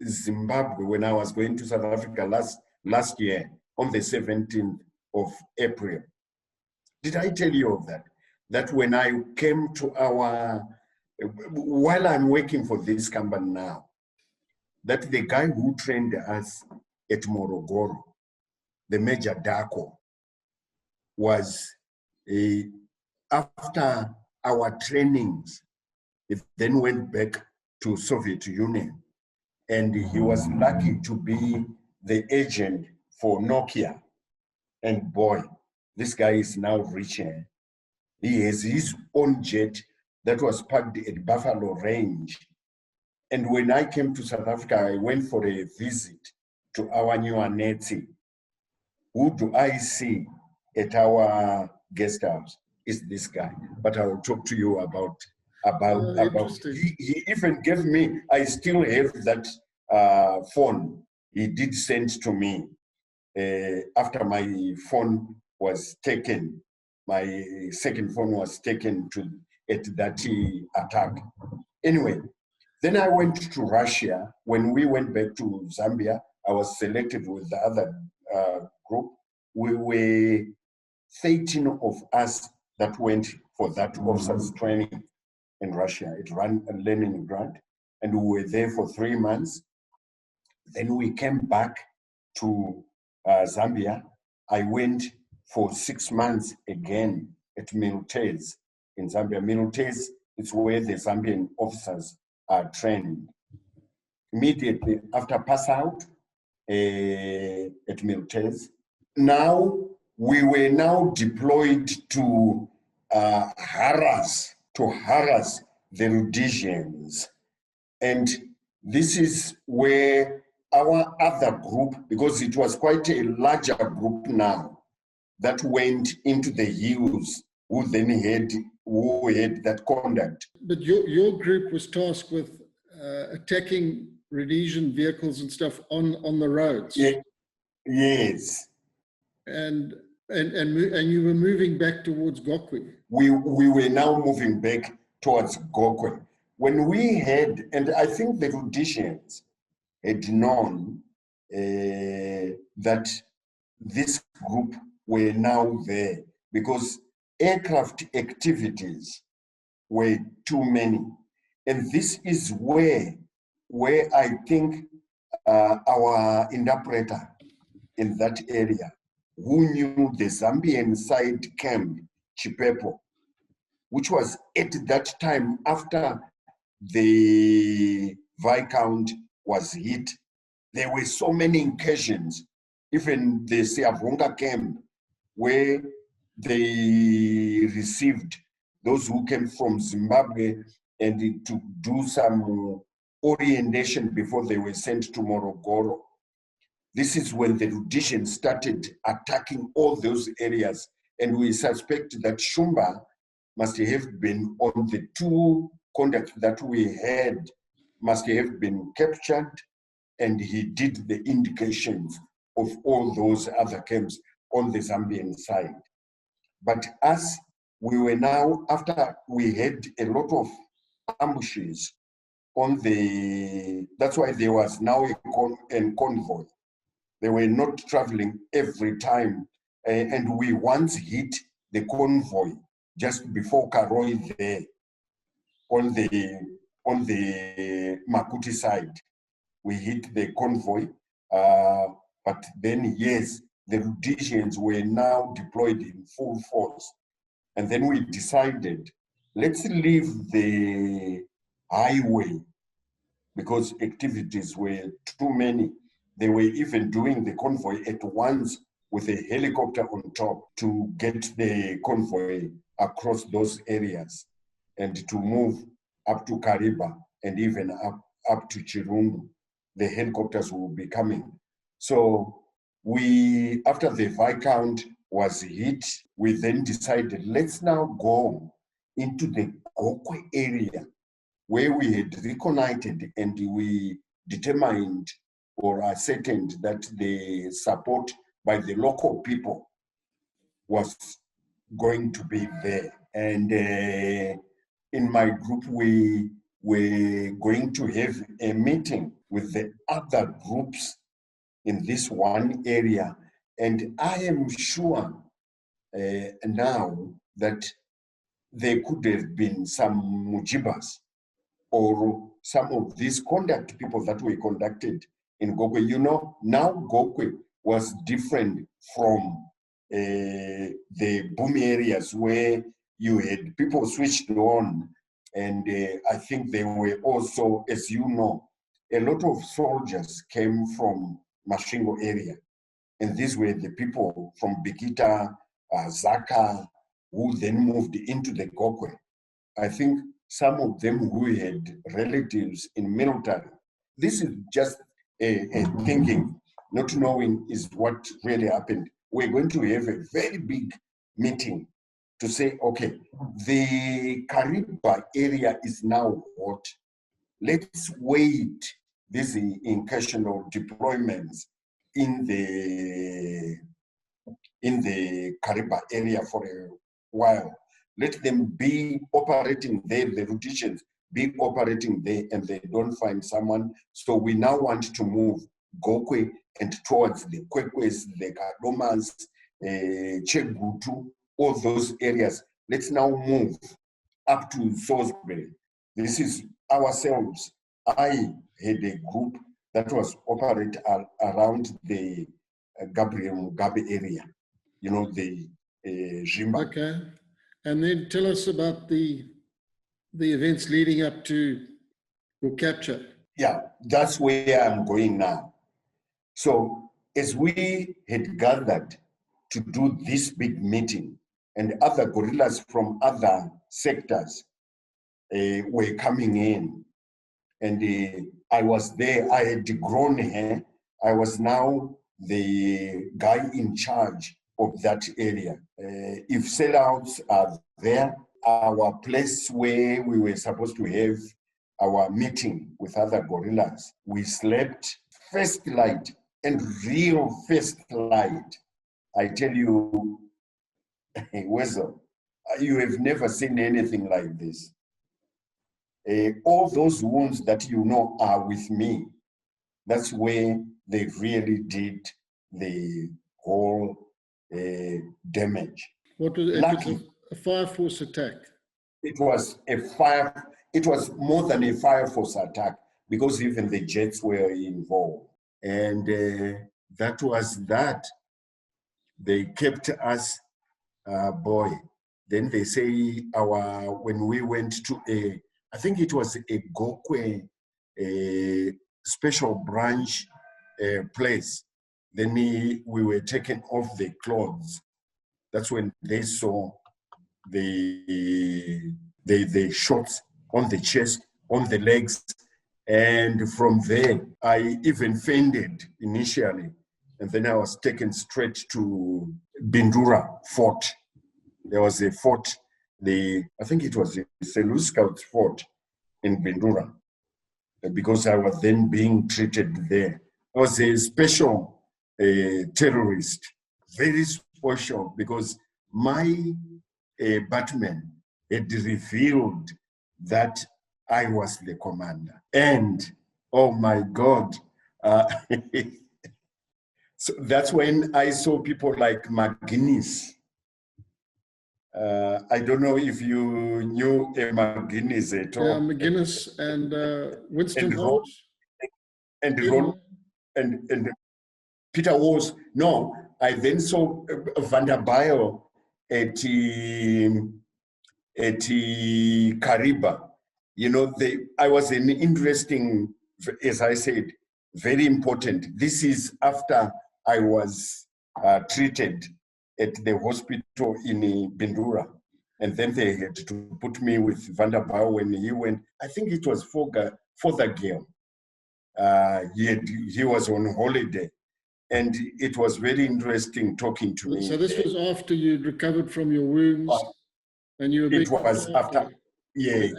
Speaker 2: Zimbabwe when I was going to South Africa last year on the 17th of April? Did I tell you of that? That when I came to while I'm working for this company now, that the guy who trained us at Morogoro, the Major Dako, was after our trainings, he then went back to Soviet Union, and he was lucky to be the agent for Nokia. And boy, this guy is now rich. He has his own jet that was parked at Buffalo Range. And when I came to South Africa, I went for a visit to our new Aneti. Who do I see at our guest house? Is this guy. But I will talk to you about he even gave me, I still have that phone he did send to me after my phone was taken. My second phone was taken at that attack. Anyway, then I went to Russia. When we went back to Zambia, I was selected with the other group. We were 13 of us that went for that officers training in Russia. It ran Leningrad, and we were there for 3 months. Then we came back to Zambia. I went for 6 months again at Militaires in Zambia. Militaires is where the Zambian officers are trained. Immediately after pass out at Militaires, now we were now deployed to harass the Rhodesians. And this is where our other group, because it was quite a larger group now, that went into the hills, who had that conduct.
Speaker 1: But your group was tasked with attacking Rhodesian vehicles and stuff on the roads.
Speaker 2: Yeah. Yes.
Speaker 1: And you were moving back towards Gokwe.
Speaker 2: We were now moving back towards Gokwe. When we had, and I think the Rhodesians had known that this group were now there, because aircraft activities were too many. And this is where I think our interpreter in that area, who knew the Zambian side camp, Chipepo, which was at that time after the Viscount was hit, there were so many incursions, even the Siavunga camp, where they received those who came from Zimbabwe and to do some orientation before they were sent to Morogoro. This is when the Rhodesians started attacking all those areas, and we suspect that Shumba must have been on the two contacts that we had, must have been captured, and he did the indications of all those other camps on the Zambian side. But us, we were now, after we had a lot of ambushes on the, that's why there was now a convoy. They were not traveling every time. And we once hit the convoy just before Karoi there on the Makuti side. We hit the convoy, but then yes, the Rhodesians were now deployed in full force. And then we decided, let's leave the highway because activities were too many. They were even doing the convoy at once with a helicopter on top to get the convoy across those areas and to move up to Kariba and even up to Chirundu. The helicopters will be coming. So we, after the Viscount was hit, we then decided, let's now go into the Gokwe area where we had reconnoitered and we determined or ascertained that the support by the local people was going to be there. And in my group, we were going to have a meeting with the other groups in this one area. And I am sure now that there could have been some mujibas or some of these conduct people that were conducted in Gokwe. You know, now Gokwe was different from the boom areas where you had people switched on. And I think they were also, as you know, a lot of soldiers came from Mashingo area. And these were the people from Bikita, Zaka, who then moved into the Gokwe. I think some of them who had relatives in military. This is just a thinking, not knowing is what really happened. We're going to have a very big meeting to say, okay, the Kariba area is now hot. Let's wait this incursion or deployments in the Kariba area for a while. Let them be operating there, the Rhodesians be operating there, and they don't find someone. So we now want to move Gokwe and towards the Kwekwes, the Kadomas, Chegutu, all those areas. Let's now move up to Salisbury. This is ourselves. I had a group that was operate around the Gabriel Mugabe area, you know, the Jimba.
Speaker 1: Okay. And then tell us about the events leading up to your capture.
Speaker 2: Yeah, that's where I'm going now. So as we had gathered to do this big meeting, and other guerrillas from other sectors were coming in. And I was there. I had grown hair. I was now the guy in charge of that area. If sellouts are there, our place where we were supposed to have our meeting with other guerrillas, we slept first light, and real first light. I tell you, Wessel, you have never seen anything like this. All those wounds that you know are with me. That's where they really did the whole damage.
Speaker 1: What was it?
Speaker 2: Lucky.
Speaker 1: It was a fire force attack.
Speaker 2: It was more than a fire force attack, because even the jets were involved. And that was that. They kept us, boy. Then they say when we went to I think it was a Gokwe, a special branch place. Then we were taken off the clothes. That's when they saw the shots on the chest, on the legs. And from there, I even fainted initially. And then I was taken straight to Bindura Fort. There was a fort, I think it was the Selous Scouts fort in Bindura, because I was then being treated there. I was a special terrorist, very special, because my Batman had revealed that I was the commander. And, oh my God, so that's when I saw people like McGuinness. I don't know if you knew a McGuinness at all.
Speaker 1: Yeah, McGuinness and Winston
Speaker 2: and Peter Wars. No, I then saw Van der Bijl at Kariba. You know, I was an interesting, as I said, very important. This is after I was treated at the hospital in Bindura. And then they had to put me with Van der Bijl when he went. I think it was Fothergill. He was on holiday. And it was very interesting talking to me.
Speaker 1: So this was after you'd recovered from your wounds, and you were being
Speaker 2: looked after. After, yes.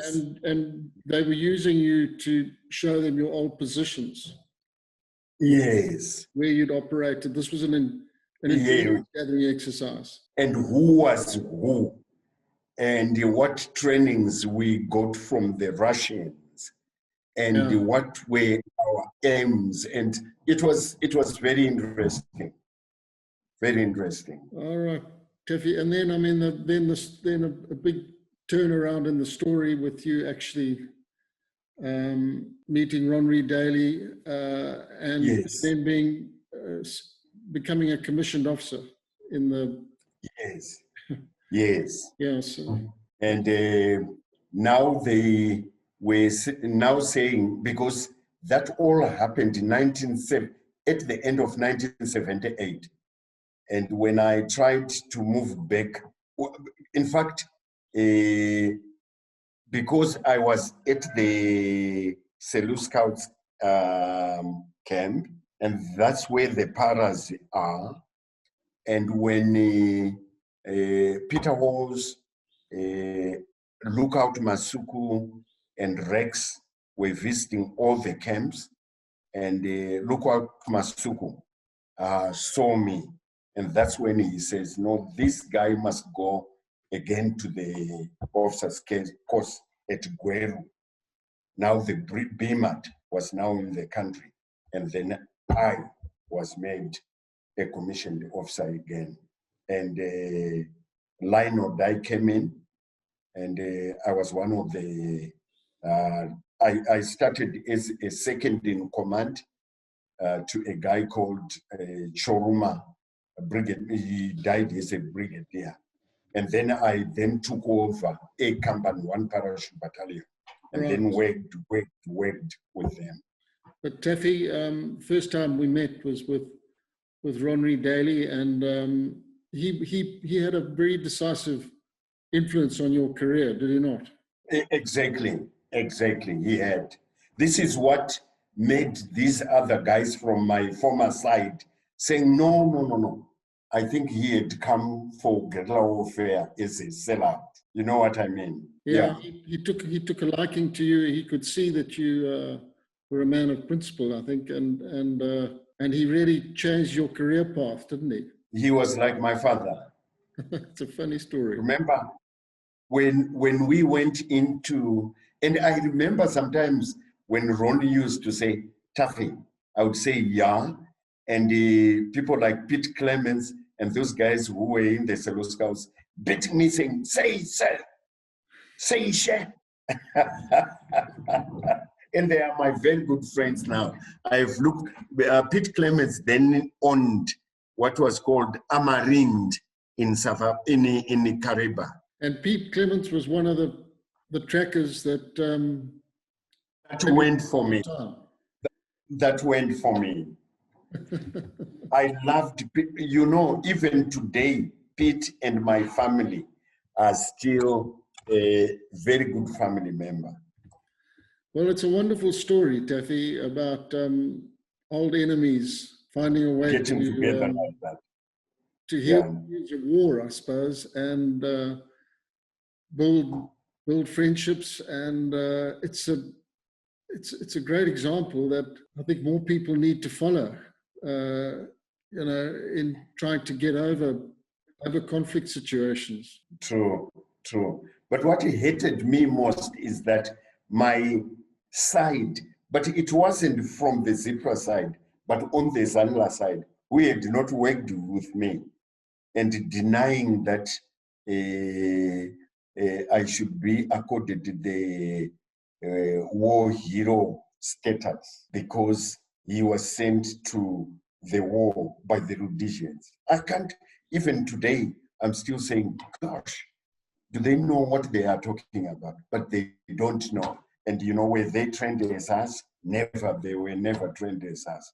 Speaker 1: And they were using you to show them your old positions.
Speaker 2: Yes.
Speaker 1: Where you'd operated. This was an intelligence gathering exercise.
Speaker 2: And who was who, and what trainings we got from the Russians, and what were our aims, and it was very interesting, very interesting.
Speaker 1: All right, Taffy, and then I mean then a big turnaround in the story with you actually meeting Ronry Daly and then becoming a commissioned officer in the yes.
Speaker 2: And now they were now saying, because that all happened in at the end of 1978, and when I tried to move back, in fact, because I was at the Selous Scouts camp, and that's where the paras are. And when Peter Walls, Lookout Masuku, and Rex were visiting all the camps, and Lookout Masuku saw me, and that's when he says, no, this guy must go again to the officers' course at Gweru. Now the BMAT was now in the country, and then I was made a commissioned officer again. And Lionel Dye came in, and I was one of the, I started as a second in command to a guy called Choruma Brigade. He died as a brigadier. And then I took over a company, 1 parachute battalion, and then worked with them.
Speaker 1: But Taffy, first time we met was with Ronry Daly, and he had a very decisive influence on your career, did he not?
Speaker 2: Exactly, exactly. He had. This is what made these other guys from my former side saying, no, no, no, no. I think he had come for guerrilla warfare as a sellout. You know what I mean?
Speaker 1: Yeah, he took a liking to you. He could see that you were a man of principle, I think, and he really changed your career path, didn't he?
Speaker 2: He was like my father.
Speaker 1: It's a funny story.
Speaker 2: Remember when we went into, and I remember sometimes when Ronnie used to say, Taffy, I would say, yeah. And people like Pete Clements and those guys who were in the Selous Scouts beat me saying, say, sir, say, share. And they are my very good friends now. I've looked, Pete Clements then owned what was called Amarind in Kariba.
Speaker 1: And Pete Clements was one of the trackers that
Speaker 2: that went for me. That went for me. I loved, you know, even today, Pete and my family are still a very good family member.
Speaker 1: Well, it's a wonderful story, Taffy, about old enemies finding a way
Speaker 2: getting together like that.
Speaker 1: To heal the war, I suppose, and build friendships. And it's a great example that I think more people need to follow. You know, in trying to get over conflict situations.
Speaker 2: True, true. But what hated me most is that my side, but it wasn't from the ZIPRA side, but on the Zanla side, who had not worked with me and denying that I should be accorded the war hero status because he was sent to the war by the Rhodesians. I can't, even today, I'm still saying, gosh, do they know what they are talking about? But they don't know. And you know where they trained as us? Never, they were never trained as us.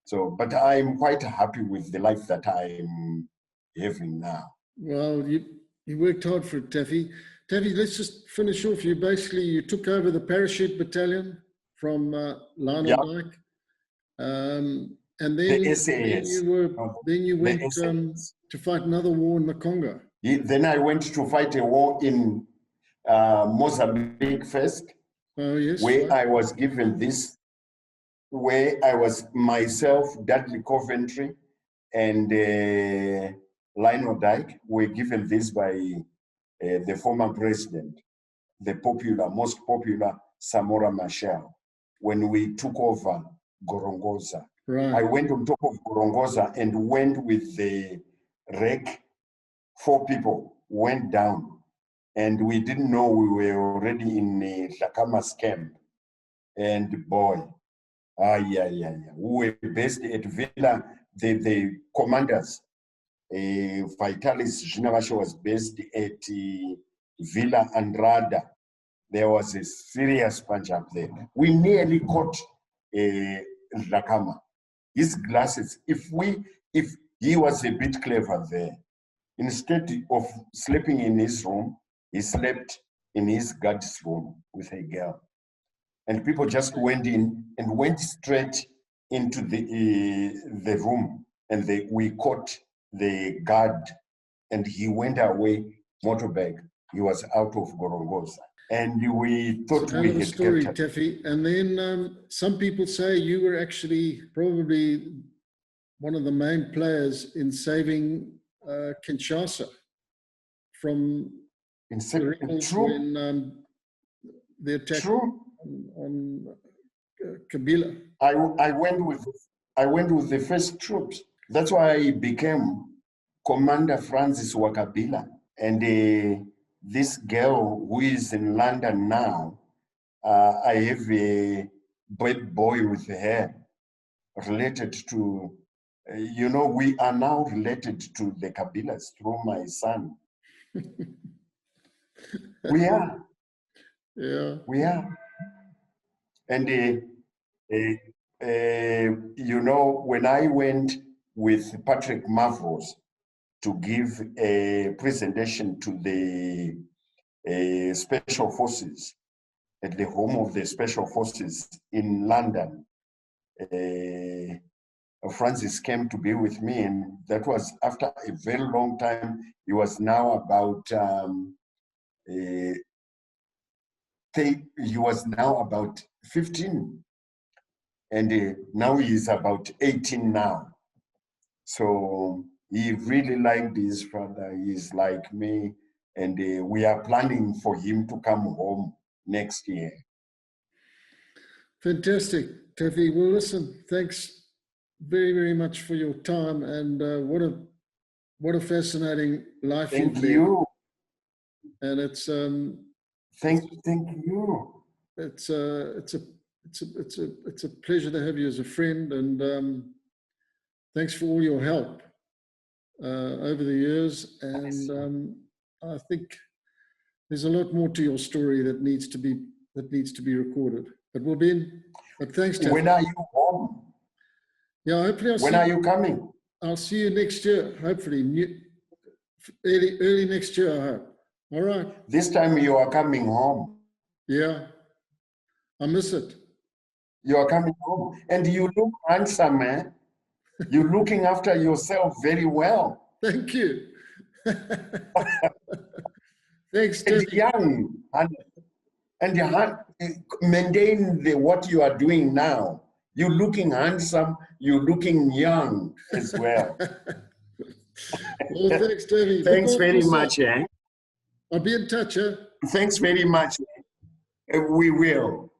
Speaker 2: So, but I'm quite happy with the life that I'm having now.
Speaker 1: Well, you worked hard for it, Taffy. Taffy, let's just finish off. You took over the parachute battalion from Lionel Dyke. And then you went to fight another war in the Congo.
Speaker 2: Then I went to fight a war in Mozambique first.
Speaker 1: Oh, yes.
Speaker 2: Where I was given this, where I was myself, Dudley Coventry, and Lionel Dyke were given this by the former president, the most popular Samora Machel, when we took over Gorongosa.
Speaker 1: Right.
Speaker 2: I went on top of Gorongosa and went with the wreck. 4 people went down, and we didn't know we were already in Dhlakama's camp. And boy, we were based at Villa, the commanders, Vitalis Zhinavashe was based at Villa Andrada. There was a serious punch up there. We nearly caught Dhlakama. His glasses, if he was a bit clever there, instead of sleeping in his room, he slept in his guard's room with a girl. And people just went in and went straight into the room, and we caught the guard, and he went away, motorbike. He was out of Gorongosa. And we thought we had
Speaker 1: story, Taffy. And then some people say you were actually probably one of the main players in saving Kinshasa from the rebels when the attack on Kabila.
Speaker 2: I went with the first troops. That's why I became Commander Francis Wakabila. And this girl who is in London now, I have a boy with her related to, you know, we are now related to the Kabilas through my son. We are.
Speaker 1: Yeah.
Speaker 2: We are. And, you know, when I went with Patrick Mavros to give a presentation to the Special Forces at the home of the Special Forces in London. Francis came to be with me, and that was after a very long time. He was now about he was now about 15, and now he is about 18 now. So he really liked his father. He's like me, and we are planning for him to come home next year.
Speaker 1: Fantastic, Taffy. Well, listen, thanks very, very much for your time, and what a fascinating life you've
Speaker 2: Thank
Speaker 1: led.
Speaker 2: you.
Speaker 1: And it's
Speaker 2: Thank you.
Speaker 1: it's a pleasure to have you as a friend, and thanks for all your help over the years. And I think there's a lot more to your story that needs to be recorded. But thanks, Taffy.
Speaker 2: When are you home?
Speaker 1: Yeah, hopefully
Speaker 2: When are you coming?
Speaker 1: I'll see you next year. Hopefully, early next year. I hope. All right.
Speaker 2: This time you are coming home.
Speaker 1: Yeah, I miss it.
Speaker 2: You are coming home, and you look handsome, man. You're looking after yourself very well.
Speaker 1: Thank you. Thanks,
Speaker 2: And
Speaker 1: Taffy.
Speaker 2: young, and maintain what you are doing now. You're looking handsome. You're looking young as well.
Speaker 1: Well, thanks, Taffy.
Speaker 2: Thanks very much, eh?
Speaker 1: I'll be in touch, eh?
Speaker 2: Thanks very much. We will.